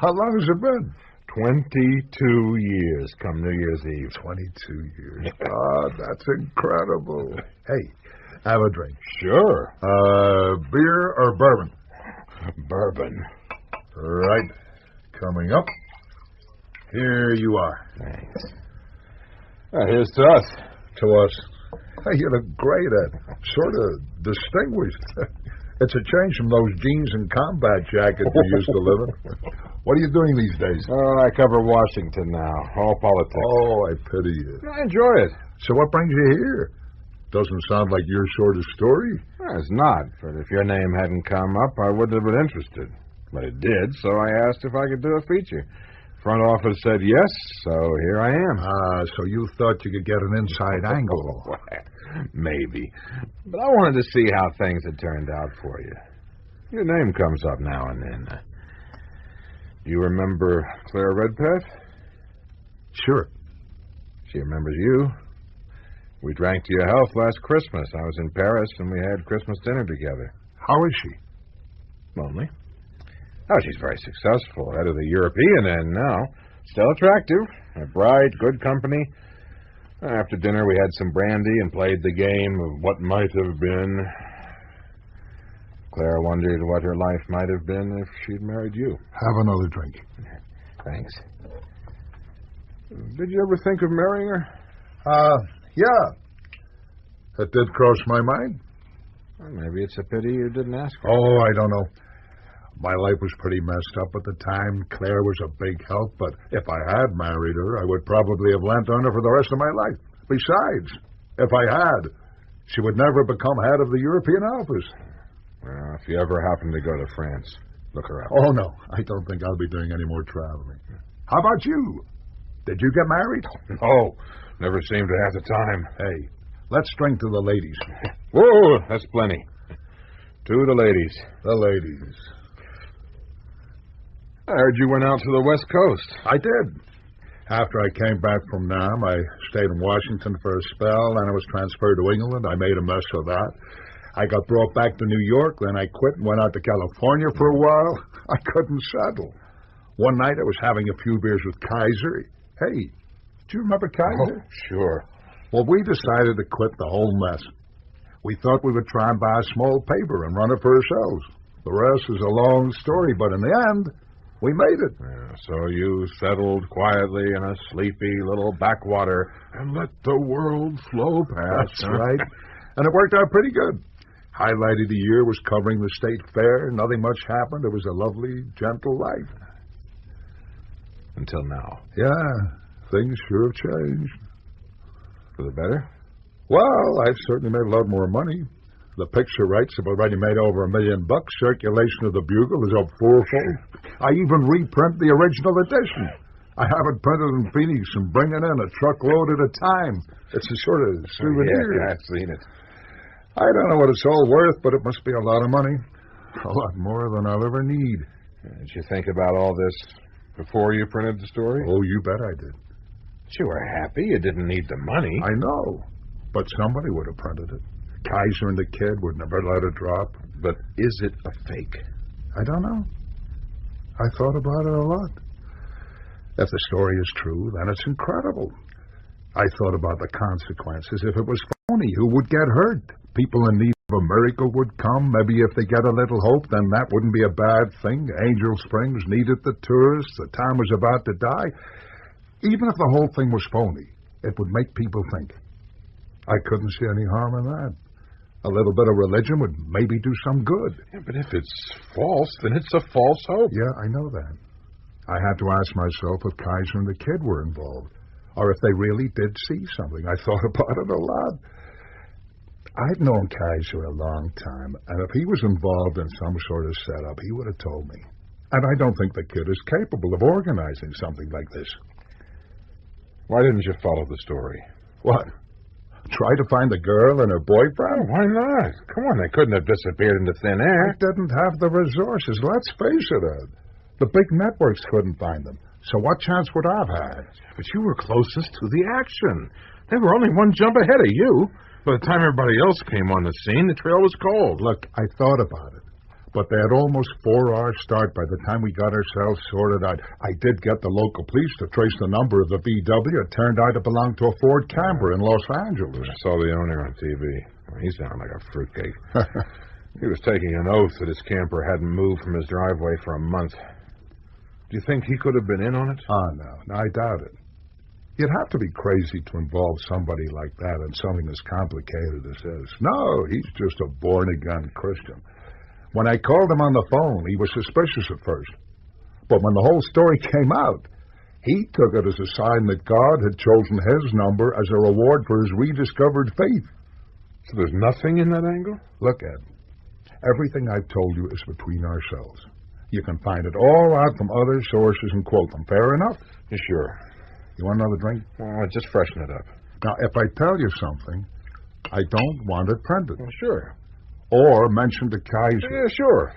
How long has it been? 22 years come New Year's Eve. 22 years. Oh, that's incredible. Hey, have a drink. Sure. Beer or bourbon? Bourbon. Right. Coming up. Here you are. Thanks. Here's to us. To us. Hey, you look great, Ed. Sort of distinguished. It's a change from those jeans and combat jackets you used to live in. What are you doing these days? Oh, I cover Washington now. All politics. Oh, I pity you. I enjoy it. So what brings you here? Doesn't sound like your sort of story. Well, it's not, but if your name hadn't come up, I wouldn't have been interested. But it did, so I asked if I could do a feature. Front office said yes, so here I am. So you thought you could get an inside angle. Maybe. But I wanted to see how things had turned out for you. Your name comes up now and then. Do you remember Claire Redpath? Sure. She remembers you. We drank to your health last Christmas. I was in Paris, and we had Christmas dinner together. How is she? Lonely. Oh, she's very successful, head of the European end now. Still attractive, a bright, good company. After dinner, we had some brandy and played the game of what might have been. Claire wondered what her life might have been if she'd married you. Have another drink. Thanks. Did you ever think of marrying her? Yeah. That did cross my mind. Well, maybe it's a pity you didn't ask her. Oh, I don't know. My life was pretty messed up at the time. Claire was a big help, but if I had married her, I would probably have lent on her for the rest of my life. Besides, if I had, she would never become head of the European office. Well, if you ever happen to go to France, look her up. Oh, no. I don't think I'll be doing any more traveling. How about you? Did you get married? No. Never seem to have the time. Hey, let's drink to the ladies. Whoa, that's plenty. To the ladies. The ladies. I heard you went out to the West Coast. I did. After I came back from Nam, I stayed in Washington for a spell, then I was transferred to England. I made a mess of that. I got brought back to New York, then I quit and went out to California for a while. I couldn't settle. One night I was having a few beers with Kaiser. Hey, do you remember Kaiser? Oh, sure. Well, we decided to quit the whole mess. We thought we would try and buy a small paper and run it for ourselves. The rest is a long story, but in the end, we made it. Yeah, so you settled quietly in a sleepy little backwater and let the world flow past. That's right. And it worked out pretty good. Highlight of the year was covering the state fair. Nothing much happened. It was a lovely, gentle life. Until now. Yeah, things sure have changed. For the better? Well, I've certainly made a lot more money. The picture rights have already made over $1 million. Circulation of the Bugle is up fourfold. I even reprint the original edition. I have it printed in Phoenix and bring it in a truckload at a time. It's a sort of souvenir. Yeah, I've seen it. I don't know what it's all worth, but it must be a lot of money. A lot more than I'll ever need. Did you think about all this before you printed the story? Oh, you bet I did. You were happy. You didn't need the money. I know, but somebody would have printed it. Kaiser and the kid would never let it drop. But is it a fake? I don't know. I thought about it a lot. If the story is true, then it's incredible. I thought about the consequences. If it was phony, who would get hurt? People in need of a miracle would come. Maybe if they get a little hope, then that wouldn't be a bad thing. Angel Springs needed the tourists. The town was about to die. Even if the whole thing was phony, it would make people think. I couldn't see any harm in that. A little bit of religion would maybe do some good. Yeah, but if it's false, then it's a false hope. Yeah, I know that. I had to ask myself if Kaiser and the kid were involved, or if they really did see something. I thought about it a lot. I've known Kaiser a long time, and if he was involved in some sort of setup, he would have told me. And I don't think the kid is capable of organizing something like this. Why didn't you follow the story? What? Try to find the girl and her boyfriend? Oh, why not? Come on, they couldn't have disappeared into thin air. I didn't have the resources. Let's face it, Ed. The big networks couldn't find them. So what chance would I have had? But you were closest to the action. They were only one jump ahead of you. By the time everybody else came on the scene, the trail was cold. Look, I thought about it. But they had almost 4 hours start by the time we got ourselves sorted out. I did get the local police to trace the number of the VW. It turned out it belonged to a Ford Camper in Los Angeles. I saw the owner on TV. Well, he sounded like a fruitcake. He was taking an oath that his camper hadn't moved from his driveway for a month. Do you think he could have been in on it? Oh, no, I doubt it. You'd have to be crazy to involve somebody like that in something as complicated as this. No, he's just a born-again Christian. When I called him on the phone, he was suspicious at first. But when the whole story came out, he took it as a sign that God had chosen his number as a reward for his rediscovered faith. So there's nothing in that angle? Look, Ed, everything I've told you is between ourselves. You can find it all out from other sources and quote them. Fair enough? Sure. You want another drink? Just freshen it up. Now, if I tell you something, I don't want it printed. Sure. Or mention to Kaiser. Yeah, sure.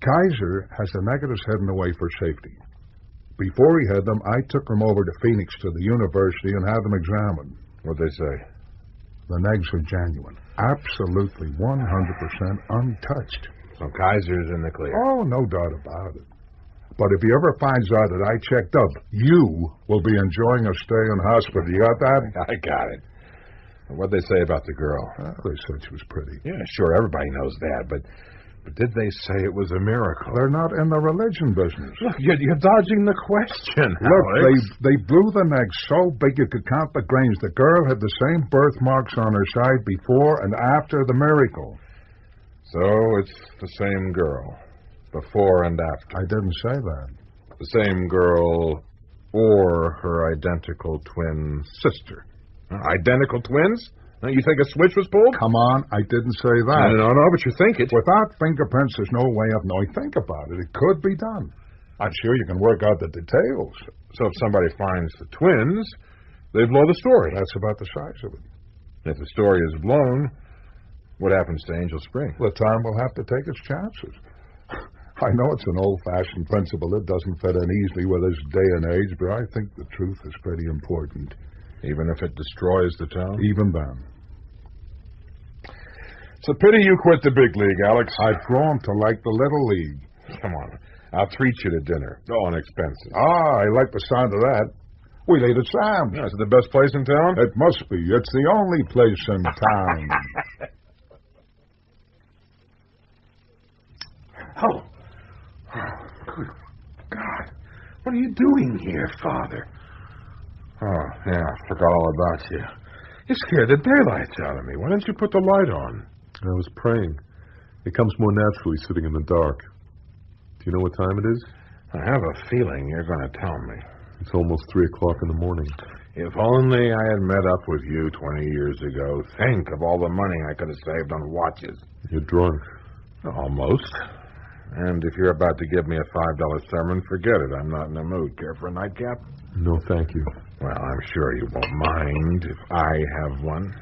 Kaiser has the negatives hidden away for safety. Before he hid them, I took them over to Phoenix to the university and had them examined. What'd they say? The negs are genuine. Absolutely 100% untouched. So Kaiser's in the clear. Oh, no doubt about it. But if he ever finds out that I checked up, you will be enjoying a stay in hospital. You got that? I got it. What'd they say about the girl? They said she was pretty. Yeah, sure, everybody knows that, but did they say it was a miracle? They're not in the religion business. Look, you're dodging the question, Look, Alex. they blew the neck so big you could count the grains. The girl had the same birthmarks on her side before and after the miracle. So it's the same girl, before and after. I didn't say that. The same girl or her identical twin sister. Identical twins? You think a switch was pulled? Come on, I didn't say that. No, but you think it. Without fingerprints, there's no way of knowing. Think about it. It could be done. I'm sure you can work out the details. So if somebody finds the twins, They blow the story. That's about the size of it. If the story is blown, what happens to Angel Spring? The time will have to take its chances. I know it's an old-fashioned principle that doesn't fit in easily with this day and age, but I think the truth is pretty important. Even if it destroys the town? Even then. It's a pity you quit the big league, Alex. I've grown to like the little league. Come on. I'll treat you to dinner. On expenses. Ah, I like the sound of that. We'll eat at Sam's. Yeah, is it the best place in town? It must be. It's the only place in town. Oh, good God. What are you doing here, Father? Oh, yeah, I forgot all about you. You scared the daylights out of me. Why didn't you put the light on? I was praying. It comes more naturally sitting in the dark. Do you know what time it is? I have a feeling you're going to tell me. It's almost 3 o'clock in the morning. If only I had met up with you 20 years ago. Think of all the money I could have saved on watches. You're drunk. Almost. And if you're about to give me a $5 sermon, forget it. I'm not in the mood. Care for a nightcap? No, thank you. Well, I'm sure you won't mind if I have one.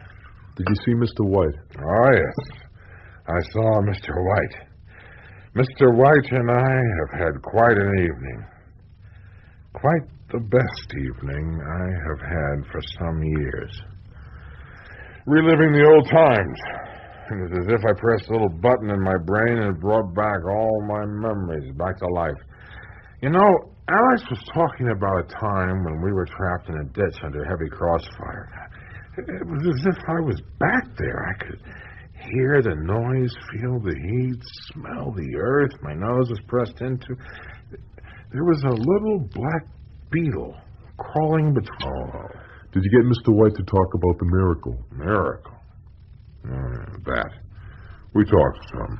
Did you see Mr. White? Oh, yes. I saw Mr. White. Mr. White and I have had quite an evening. Quite the best evening I have had for some years. Reliving the old times. It was as if I pressed a little button in my brain and it brought back all my memories back to life. You know, Alex was talking about a time when we were trapped in a ditch under heavy crossfire. It was as if I was back there. I could hear the noise, feel the heat, smell the earth my nose was pressed into. There was a little black beetle crawling between... Oh. Did you get Mr. White to talk about the miracle? Miracle? That. We talked some.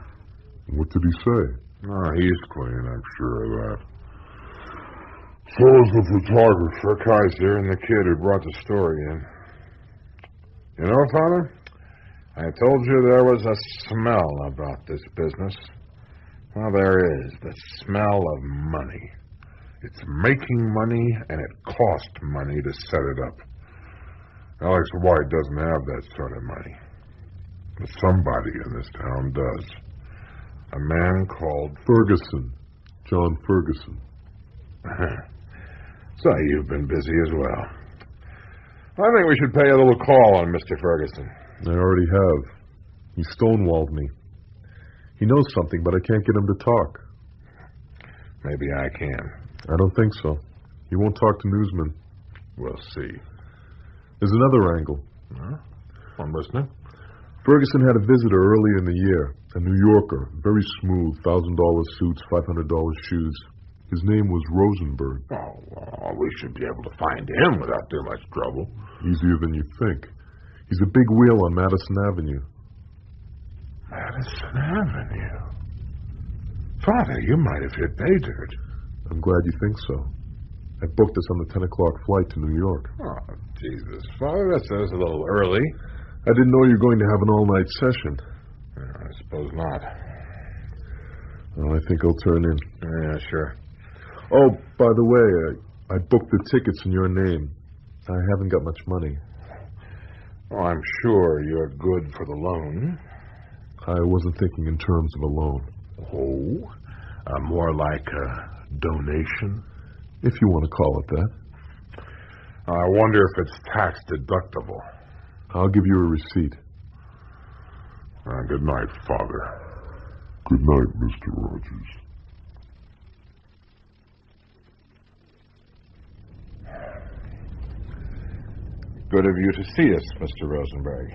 What did he say? Oh, he's clean, I'm sure of that. So is the photographer, Kaiser, and the kid who brought the story in. You know, Father, I told you there was a smell about this business. Well, there is. The smell of money. It's making money, and it cost money to set it up. Alex White doesn't have that sort of money. But somebody in this town does. A man called... Ferguson. John Ferguson. So you've been busy as well. I think we should pay a little call on Mr. Ferguson. I already have. He stonewalled me. He knows something, but I can't get him to talk. Maybe I can. I don't think so. He won't talk to newsmen. We'll see. There's another angle. Huh? I'm listening. Ferguson had a visitor earlier in the year, a New Yorker, very smooth, $1,000 suits, $500 shoes. His name was Rosenberg. Oh, well, we should be able to find him without too much trouble. Easier than you think. He's a big wheel on Madison Avenue. Madison Avenue? Father, you might have hit pay dirt. I'm glad you think so. I booked us on the 10 o'clock flight to New York. Oh, Jesus. Father, that's a little early. I didn't know you were going to have an all-night session. I suppose not. Well, I think I'll turn in. Yeah, sure. Oh, by the way, I booked the tickets in your name. I haven't got much money. Oh, I'm sure you're good for the loan. I wasn't thinking in terms of a loan. Oh? More like a donation? If you want to call it that. I wonder if it's tax deductible. I'll give you a receipt. Good night, Father. Good night, Mr. Rogers. Good of you to see us, Mr. Rosenberg.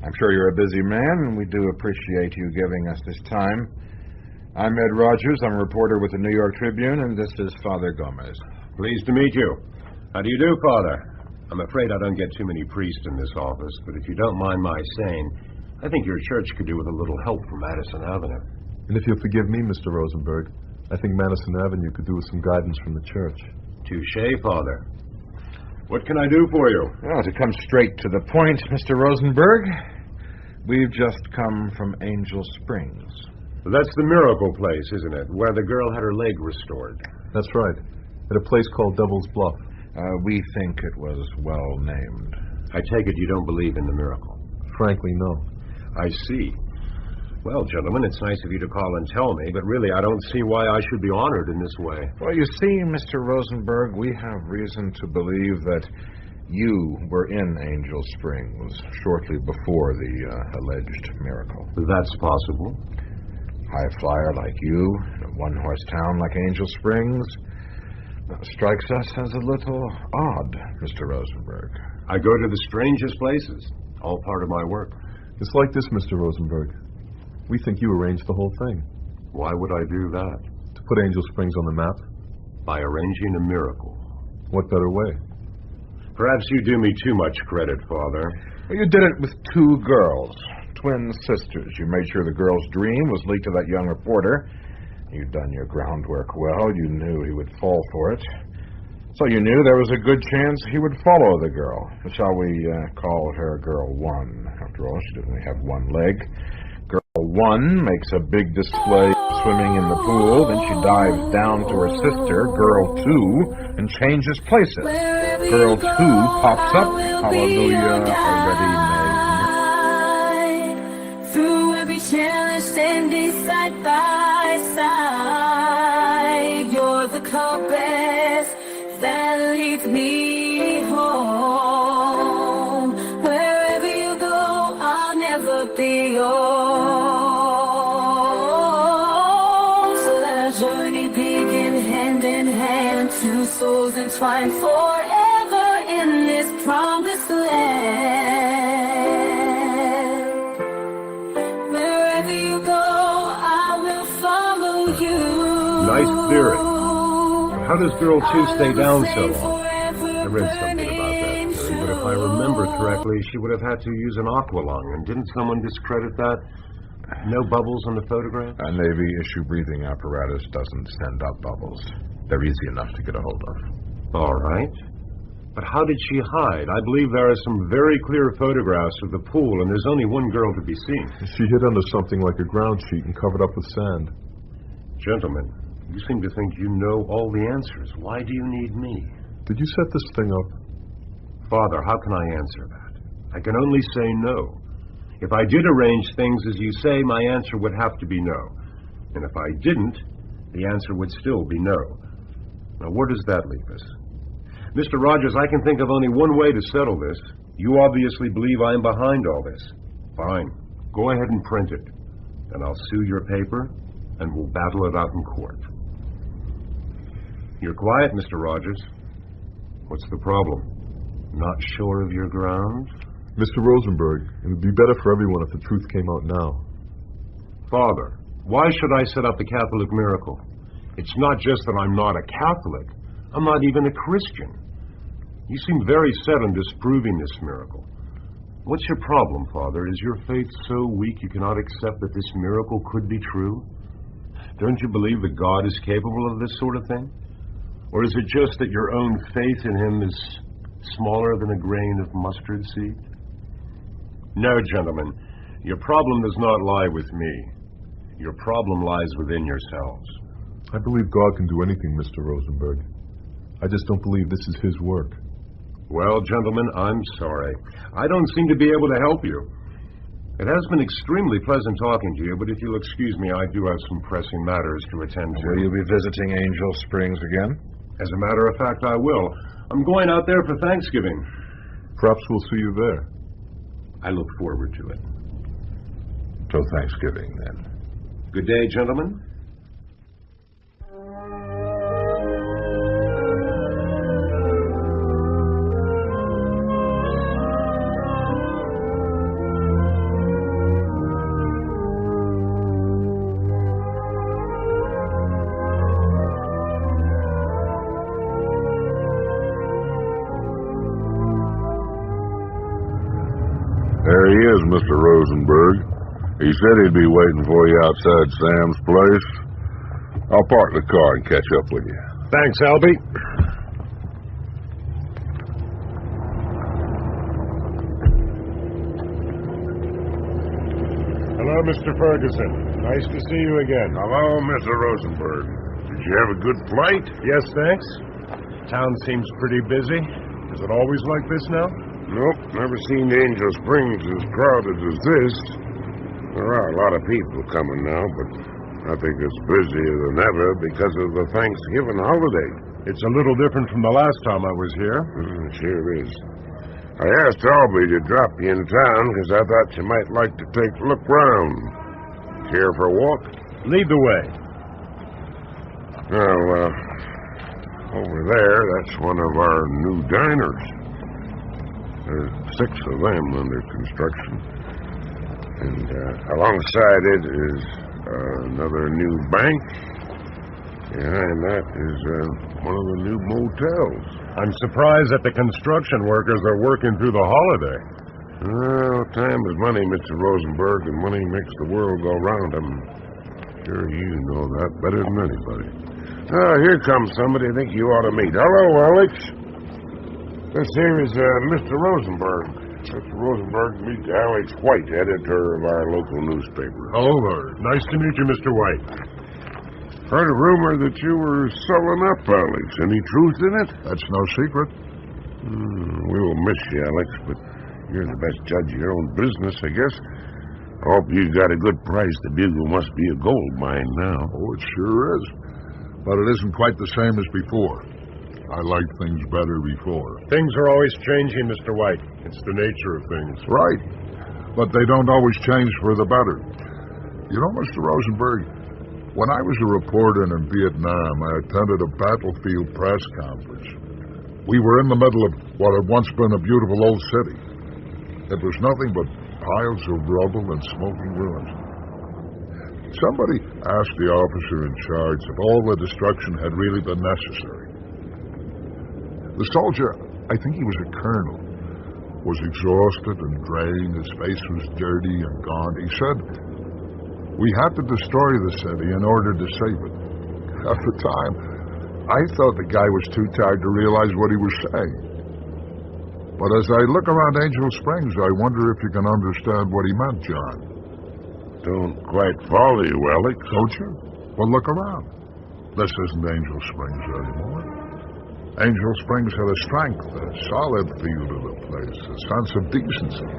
I'm sure you're a busy man, and we do appreciate you giving us this time. I'm Ed Rogers. I'm a reporter with the New York Tribune, and this is Father Gomez. Pleased to meet you. How do you do, Father? I'm afraid I don't get too many priests in this office, but if you don't mind my saying, I think your church could do with a little help from Madison Avenue. And if you'll forgive me, Mr. Rosenberg, I think Madison Avenue could do with some guidance from the church. Touché, Father. What can I do for you? Well, to come straight to the point, Mr. Rosenberg, we've just come from Angel Springs. That's the miracle place, isn't it? Where the girl had her leg restored. That's right. At a place called Devil's Bluff. We think it was well named. I take it you don't believe in the miracle. Frankly, no. I see. Well, gentlemen, it's nice of you to call and tell me, but really I don't see why I should be honored in this way. Well, you see, Mr. Rosenberg, we have reason to believe that you were in Angel Springs shortly before the alleged miracle. That's possible. High flyer like you, in a one-horse town like Angel Springs, strikes us as a little odd, Mr. Rosenberg. I go to the strangest places, all part of my work. It's like this, Mr. Rosenberg. We think you arranged the whole thing. Why would I do that? To put Angel Springs on the map? By arranging a miracle. What better way? Perhaps you do me too much credit, Father. Well, you did it with two girls, twin sisters. You made sure the girl's dream was leaked to that young reporter. You'd done your groundwork well. You knew he would fall for it. So you knew there was a good chance he would follow the girl. Shall we call her Girl 1? After all, she didn't only have one leg. Girl 1 makes a big display swimming in the pool. Then she dives down to her sister, Girl 2, and changes places. Girl 2 pops up. Hallelujah, already made. Through every challenge, standing side by side. You're the compass that leads me home. Wherever you go, I'll never be alone. So let our journey begin hand in hand, two souls entwined forever in this promised land. Wherever you go, I will follow you. Nice theory. How does Girl 2 stay down so long? I read something about that theory, but if I remember correctly, she would have had to use an aqualung, and didn't someone discredit that? No bubbles on the photograph? A Navy issue breathing apparatus doesn't send up bubbles. They're easy enough to get a hold of. All right. But how did she hide? I believe there are some very clear photographs of the pool, and there's only one girl to be seen. She hid under something like a ground sheet and covered up with sand. Gentlemen, you seem to think you know all the answers. Why do you need me? Did you set this thing up? Father, how can I answer that? I can only say no. If I did arrange things as you say, my answer would have to be no. And if I didn't, the answer would still be no. Now, where does that leave us? Mr. Rogers, I can think of only one way to settle this. You obviously believe I'm behind all this. Fine. Go ahead and print it. Then I'll sue your paper, and we'll battle it out in court. You're quiet, Mr. Rogers. What's the problem? Not sure of your ground? Mr. Rosenberg, it would be better for everyone if the truth came out now. Father, why should I set up the Catholic miracle? It's not just that I'm not a Catholic. I'm not even a Christian. You seem very set on disproving this miracle. What's your problem, Father? Is your faith so weak you cannot accept that this miracle could be true? Don't you believe that God is capable of this sort of thing? Or is it just that your own faith in him is smaller than a grain of mustard seed? No, gentlemen, your problem does not lie with me. Your problem lies within yourselves. I believe God can do anything, Mr. Rosenberg. I just don't believe this is his work. Well, gentlemen, I'm sorry. I don't seem to be able to help you. It has been extremely pleasant talking to you, but if you'll excuse me, I do have some pressing matters to attend to. Will you be visiting Angel Springs again? As a matter of fact, I will. I'm going out there for Thanksgiving. Perhaps we'll see you there. I look forward to it. Till Thanksgiving, then. Good day, gentlemen. There he is, Mr. Rosenberg. He said he'd be waiting for you outside Sam's place. I'll park the car and catch up with you. Thanks, Albie. Hello, Mr. Ferguson. Nice to see you again. Hello, Mr. Rosenberg. Did you have a good flight? Yes, thanks. Town seems pretty busy. Is it always like this now? Nope, never seen Angel Springs as crowded as this. There are a lot of people coming now, but I think it's busier than ever because of the Thanksgiving holiday. It's a little different from the last time I was here. Sure is. I asked Albie to drop you in town because I thought you might like to take a look round. Care for a walk? Lead the way. Well, over there, that's one of our new diners. There's 6 of them under construction. And alongside it is another new bank. Behind that is one of the new motels. I'm surprised that the construction workers are working through the holiday. Well, time is money, Mr. Rosenberg, and money makes the world go round. I'm sure you know that better than anybody. Here comes somebody I think you ought to meet. Hello, Alex. This here is Mr. Rosenberg. Mr. Rosenberg, meet Alex White, editor of our local newspaper. Hello there. Nice to meet you, Mr. White. Heard a rumor that you were selling up, Alex. Any truth in it? That's no secret. We will miss you, Alex, but you're the best judge of your own business, I guess. I hope you got a good price. The Bugle must be a gold mine now. Oh, it sure is. But it isn't quite the same as before. I liked things better before. Things are always changing, Mr. White. It's the nature of things. Right. But they don't always change for the better. You know, Mr. Rosenberg, when I was a reporter in Vietnam, I attended a battlefield press conference. We were in the middle of what had once been a beautiful old city. It was nothing but piles of rubble and smoking ruins. Somebody asked the officer in charge if all the destruction had really been necessary. The soldier, I think he was a colonel, was exhausted and drained. His face was dirty and gaunt. He said, "We had to destroy the city in order to save it." At the time, I thought the guy was too tired to realize what he was saying. But as I look around Angel Springs, I wonder if you can understand what he meant, John. Don't quite follow you, Alex. Don't you? Well, look around. This isn't Angel Springs anymore. Angel Springs had a strength, a solid feel to the place, a sense of decency.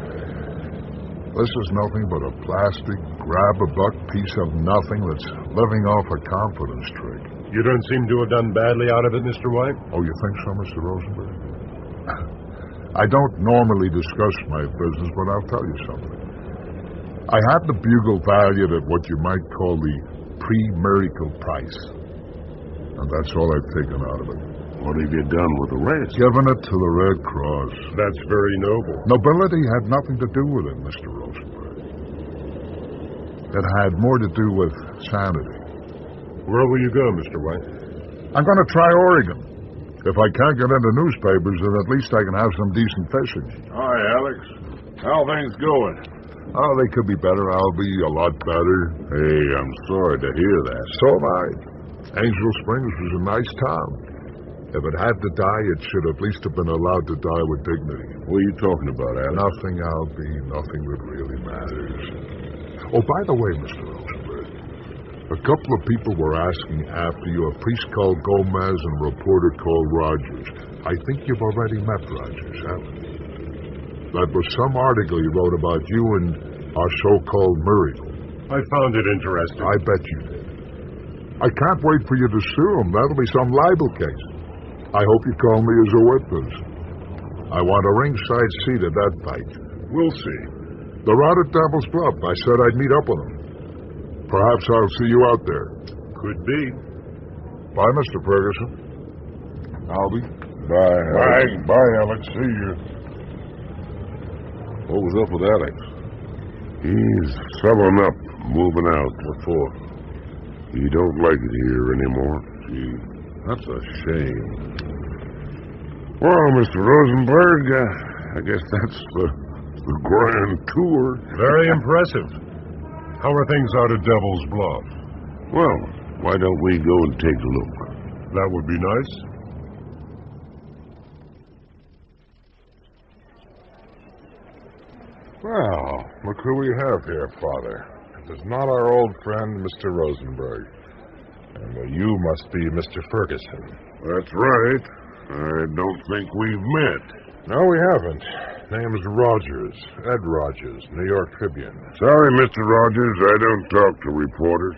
This is nothing but a plastic, grab-a-buck piece of nothing that's living off a confidence trick. You don't seem to have done badly out of it, Mr. White. Oh, you think so, Mr. Rosenberg? I don't normally discuss my business, but I'll tell you something. I had the Bugle valued at what you might call the pre-miracle price. And that's all I've taken out of it. What have you done with the rest? Given it to the Red Cross. That's very noble. Nobility had nothing to do with it, Mr. Rosenberg. It had more to do with sanity. Where will you go, Mr. White? I'm going to try Oregon. If I can't get into newspapers, then at least I can have some decent fishing. Hi, Alex. How things going? Oh, they could be better. I'll be a lot better. Hey, I'm sorry to hear that. So am I. Angel Springs was a nice town. If it had to die, it should at least have been allowed to die with dignity. What are you talking about, Alex? Nothing, Albie. Nothing that really matters. Oh, by the way, Mr. Rosenberg, a couple of people were asking after you. A priest called Gomez and a reporter called Rogers. I think you've already met Rogers, haven't you? That was some article he wrote about you and our so-called miracle. I found it interesting. I bet you did. I can't wait for you to sue him. That'll be some libel case. I hope you call me as a witness. I want a ringside seat at that fight. We'll see. They're out at Devil's Bluff. I said I'd meet up with them. Perhaps I'll see you out there. Could be. Bye, Mr. Ferguson. Albie. Bye, Alex. Bye, Alex. See you. What was up with Alex? He's selling up, moving out. What for? He don't like it here anymore. Gee, that's a shame. Well, Mr. Rosenberg, I guess that's the grand tour. Very impressive. How are things out at Devil's Bluff? Well, why don't we go and take a look? That would be nice. Well, look who we have here, Father. It is not our old friend, Mr. Rosenberg. And you must be Mr. Ferguson. That's right. I don't think we've met. No, we haven't. Name's Rogers. Ed Rogers, New York Tribune. Sorry, Mr. Rogers, I don't talk to reporters.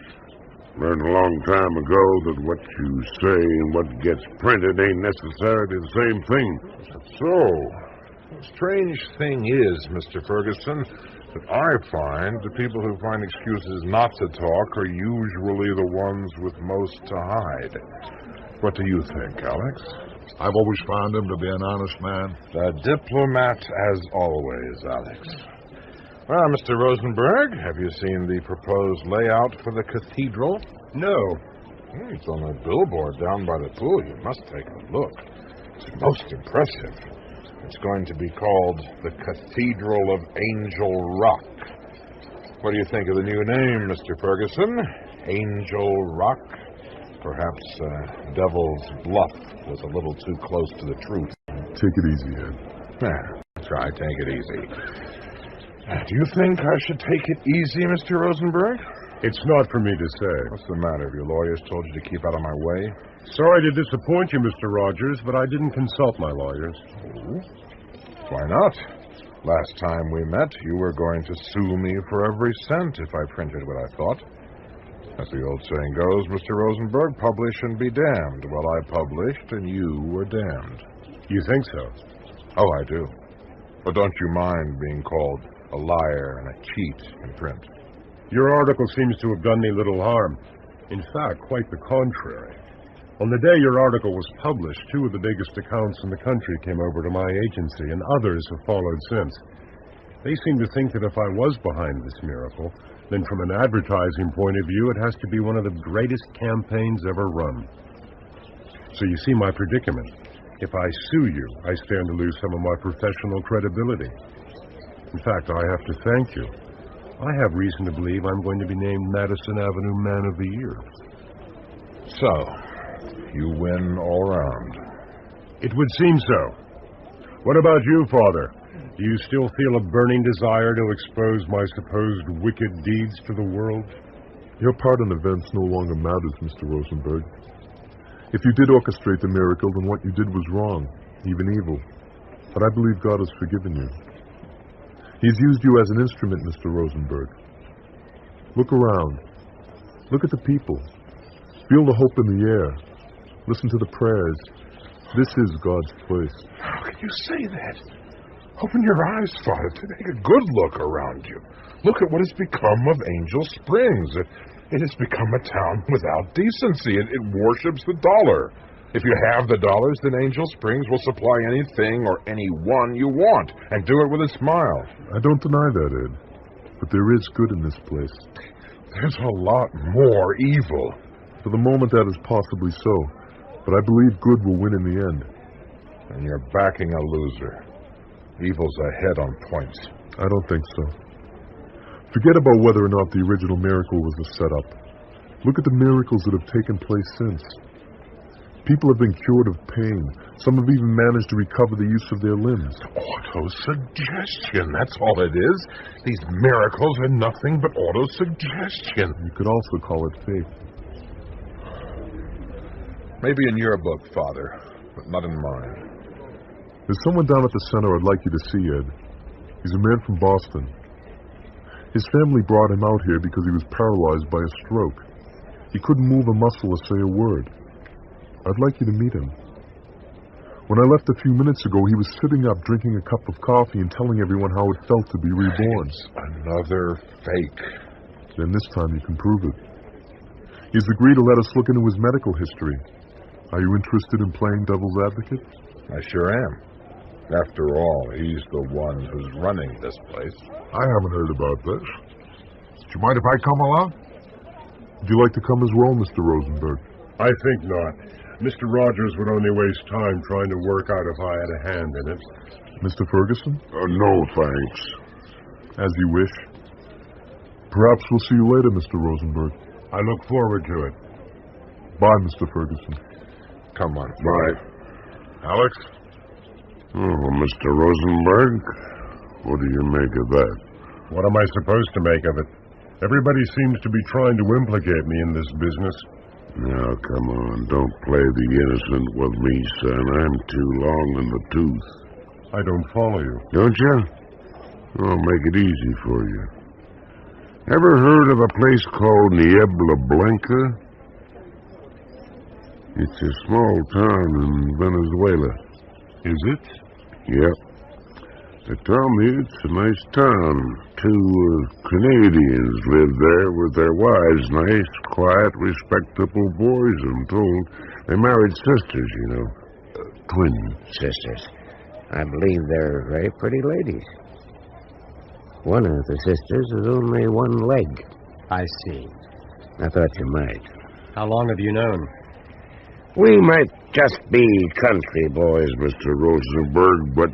Learned a long time ago that what you say and what gets printed ain't necessarily the same thing. So, the strange thing is, Mr. Ferguson, that I find the people who find excuses not to talk are usually the ones with most to hide. What do you think, Alex? I've always found him to be an honest man. A diplomat as always, Alex. Well, Mr. Rosenberg, have you seen the proposed layout for the cathedral? No. It's on a billboard down by the pool. You must take a look. It's most impressive. It's going to be called the Cathedral of Angel Rock. What do you think of the new name, Mr. Ferguson? Angel Rock? Perhaps Devil's Bluff was a little too close to the truth. Take it easy, Ed. Try, take it easy. Do you think I should take it easy, Mr. Rosenberg? It's not for me to say. What's the matter? Have your lawyers told you to keep out of my way? Sorry to disappoint you, Mr. Rogers, but I didn't consult my lawyers. Oh? Why not? Last time we met, you were going to sue me for every cent if I printed what I thought. As the old saying goes, Mr. Rosenberg, publish and be damned. Well, I published, and you were damned. You think so? Oh, I do. But don't you mind being called a liar and a cheat in print? Your article seems to have done me little harm. In fact, quite the contrary. On the day your article was published, 2 of the biggest accounts in the country came over to my agency, and others have followed since. They seem to think that if I was behind this miracle, then from an advertising point of view, it has to be one of the greatest campaigns ever run. So you see my predicament. If I sue you, I stand to lose some of my professional credibility. In fact, I have to thank you. I have reason to believe I'm going to be named Madison Avenue Man of the Year. So, you win all round. It would seem so. What about you, Father? Do you still feel a burning desire to expose my supposed wicked deeds to the world? Your part in events no longer matters, Mr. Rosenberg. If you did orchestrate the miracle, then what you did was wrong, even evil. But I believe God has forgiven you. He's used you as an instrument, Mr. Rosenberg. Look around. Look at the people. Feel the hope in the air. Listen to the prayers. This is God's place. How can you say that? Open your eyes, Father, to take a good look around you. Look at what has become of Angel Springs. It has become a town without decency. It worships the dollar. If you have the dollars, then Angel Springs will supply anything or anyone you want, and do it with a smile. I don't deny that, Ed. But there is good in this place. There's a lot more evil. For the moment, that is possibly so. But I believe good will win in the end. And you're backing a loser. Evil's ahead on points. I don't think so. Forget about whether or not the original miracle was a setup. Look at the miracles that have taken place since. People have been cured of pain. Some have even managed to recover the use of their limbs. Autosuggestion, that's all it is. These miracles are nothing but autosuggestion. You could also call it faith. Maybe in your book, Father, but not in mine. There's someone down at the center I'd like you to see, Ed. He's a man from Boston. His family brought him out here because he was paralyzed by a stroke. He couldn't move a muscle or say a word. I'd like you to meet him. When I left a few minutes ago, he was sitting up drinking a cup of coffee and telling everyone how it felt to be reborn. It's another fake. Then this time you can prove it. He's agreed to let us look into his medical history. Are you interested in playing devil's advocate? I sure am. After all, he's the one who's running this place. I haven't heard about this. Do you mind if I come along? Would you like to come as well, Mr. Rosenberg? I think not. Mr. Rogers would only waste time trying to work out if I had a hand in it. Mr. Ferguson? No, thanks. As you wish. Perhaps we'll see you later, Mr. Rosenberg. I look forward to it. Bye, Mr. Ferguson. Come on. Bye. Alex? Oh, Mr. Rosenberg, what do you make of that? What am I supposed to make of it? Everybody seems to be trying to implicate me in this business. Now, come on. Don't play the innocent with me, son. I'm too long in the tooth. I don't follow you. Don't you? I'll make it easy for you. Ever heard of a place called Niebla Blanca? It's a small town in Venezuela. Is it? Yep. They tell me it's a nice town. Two Canadians live there with their wives. Nice, quiet, respectable boys, I'm told. They married sisters, you know. Twin Sisters. I believe they're very pretty ladies. One of the sisters has only one leg. I see. I thought you might. How long have you known? We might just be country boys, Mr. Rosenberg, but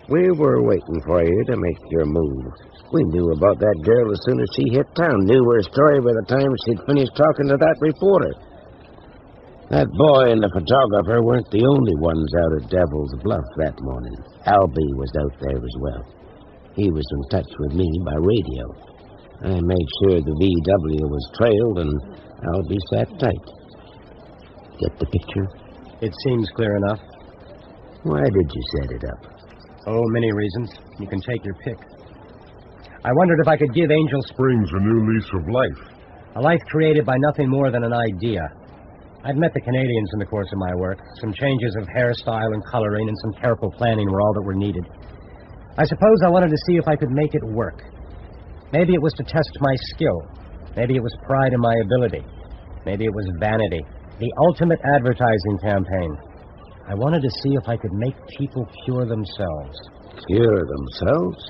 we were waiting for you to make your move. We knew about that girl as soon as she hit town, knew her story by the time she'd finished talking to that reporter. That boy and the photographer weren't the only ones out at Devil's Bluff that morning. Albie was out there as well. He was in touch with me by radio. I made sure the VW was trailed, and Albie sat tight. Get the picture? It seems clear enough. Why did you set it up? Oh, many reasons. You can take your pick. I wondered if I could give Angel Springs a new lease of life. A life created by nothing more than an idea. I'd met the Canadians in the course of my work. Some changes of hairstyle and coloring and some careful planning were all that were needed. I suppose I wanted to see if I could make it work. Maybe it was to test my skill. Maybe it was pride in my ability. Maybe it was vanity. The ultimate advertising campaign. I wanted to see if I could make people cure themselves. Cure themselves?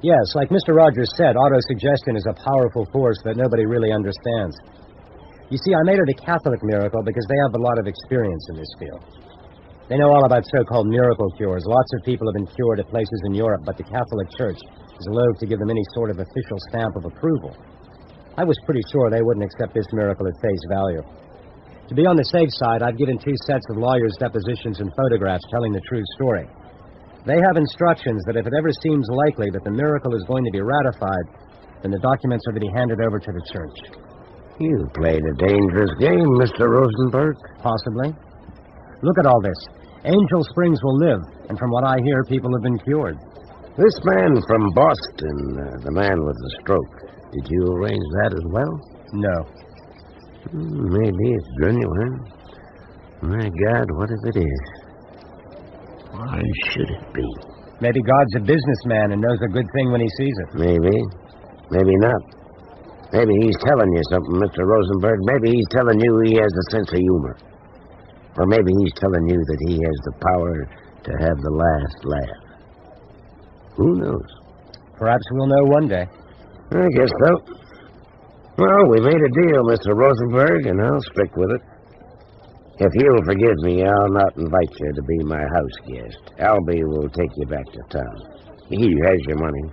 Yes, like Mr. Rogers said, autosuggestion is a powerful force that nobody really understands. You see, I made it a Catholic miracle because they have a lot of experience in this field. They know all about so-called miracle cures. Lots of people have been cured at places in Europe, but the Catholic Church is loath to give them any sort of official stamp of approval. I was pretty sure they wouldn't accept this miracle at face value. To be on the safe side, I've given 2 sets of lawyers' depositions and photographs telling the true story. They have instructions that if it ever seems likely that the miracle is going to be ratified, then the documents are to be handed over to the church. You played a dangerous game, Mr. Rosenberg. Possibly. Look at all this. Angel Springs will live, and from what I hear, people have been cured. This man from Boston, the man with the stroke, did you arrange that as well? No. Maybe it's genuine. My God, what if it is? Why should it be? Maybe God's a businessman and knows a good thing when he sees it. Maybe. Maybe not. Maybe he's telling you something, Mr. Rosenberg. Maybe he's telling you he has a sense of humor. Or maybe he's telling you that he has the power to have the last laugh. Who knows? Perhaps we'll know one day. I guess so. Well, we made a deal, Mr. Rosenberg, and I'll stick with it. If you'll forgive me, I'll not invite you to be my house guest. Albie will take you back to town. He has your money.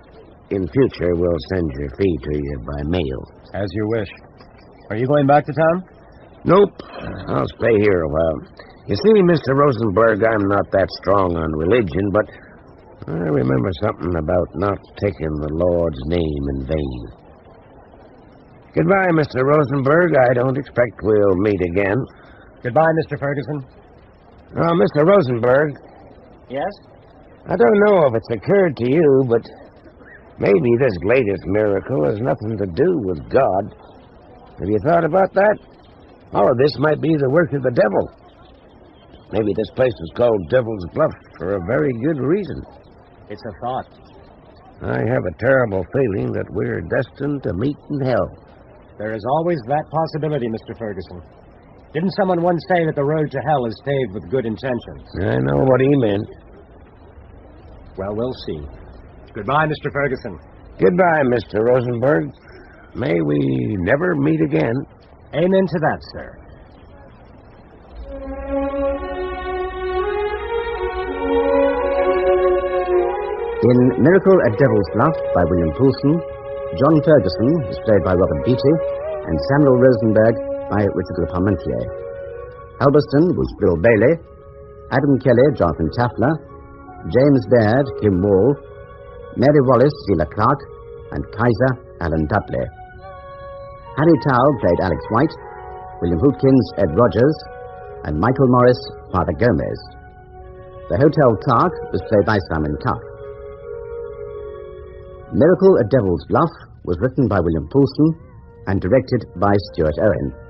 In future, we'll send your fee to you by mail. As you wish. Are you going back to town? Nope. I'll stay here a while. You see, Mr. Rosenberg, I'm not that strong on religion, but I remember something about not taking the Lord's name in vain. Goodbye, Mr. Rosenberg. I don't expect we'll meet again. Goodbye, Mr. Ferguson. Mr. Rosenberg. Yes? I don't know if it's occurred to you, but maybe this latest miracle has nothing to do with God. Have you thought about that? All of this might be the work of the devil. Maybe this place is called Devil's Bluff for a very good reason. It's a thought. I have a terrible feeling that we're destined to meet in hell. There is always that possibility, Mr. Ferguson. Didn't someone once say that the road to hell is paved with good intentions? I know what he meant. Well, we'll see. Goodbye, Mr. Ferguson. Goodbye, Mr. Rosenberg. May we never meet again. Amen to that, sir. In Miracle at Devil's Bluff by William Poulsen, John Ferguson is played by Robert Beatty, and Samuel Rosenberg by Richard Le Parmentier. Halberston was Bill Bailey, Adam Kelly, Jonathan Taffler, James Baird, Kim Wall, Mary Wallace, Zilla Clark, and Kaiser, Alan Dudley. Harry Towle played Alex White, William Hootkins, Ed Rogers, and Michael Morris, Father Gomez. The Hotel Clerk was played by Simon Cuff. Miracle at Devil's Bluff was written by William Poulsen and directed by Stuart Owen.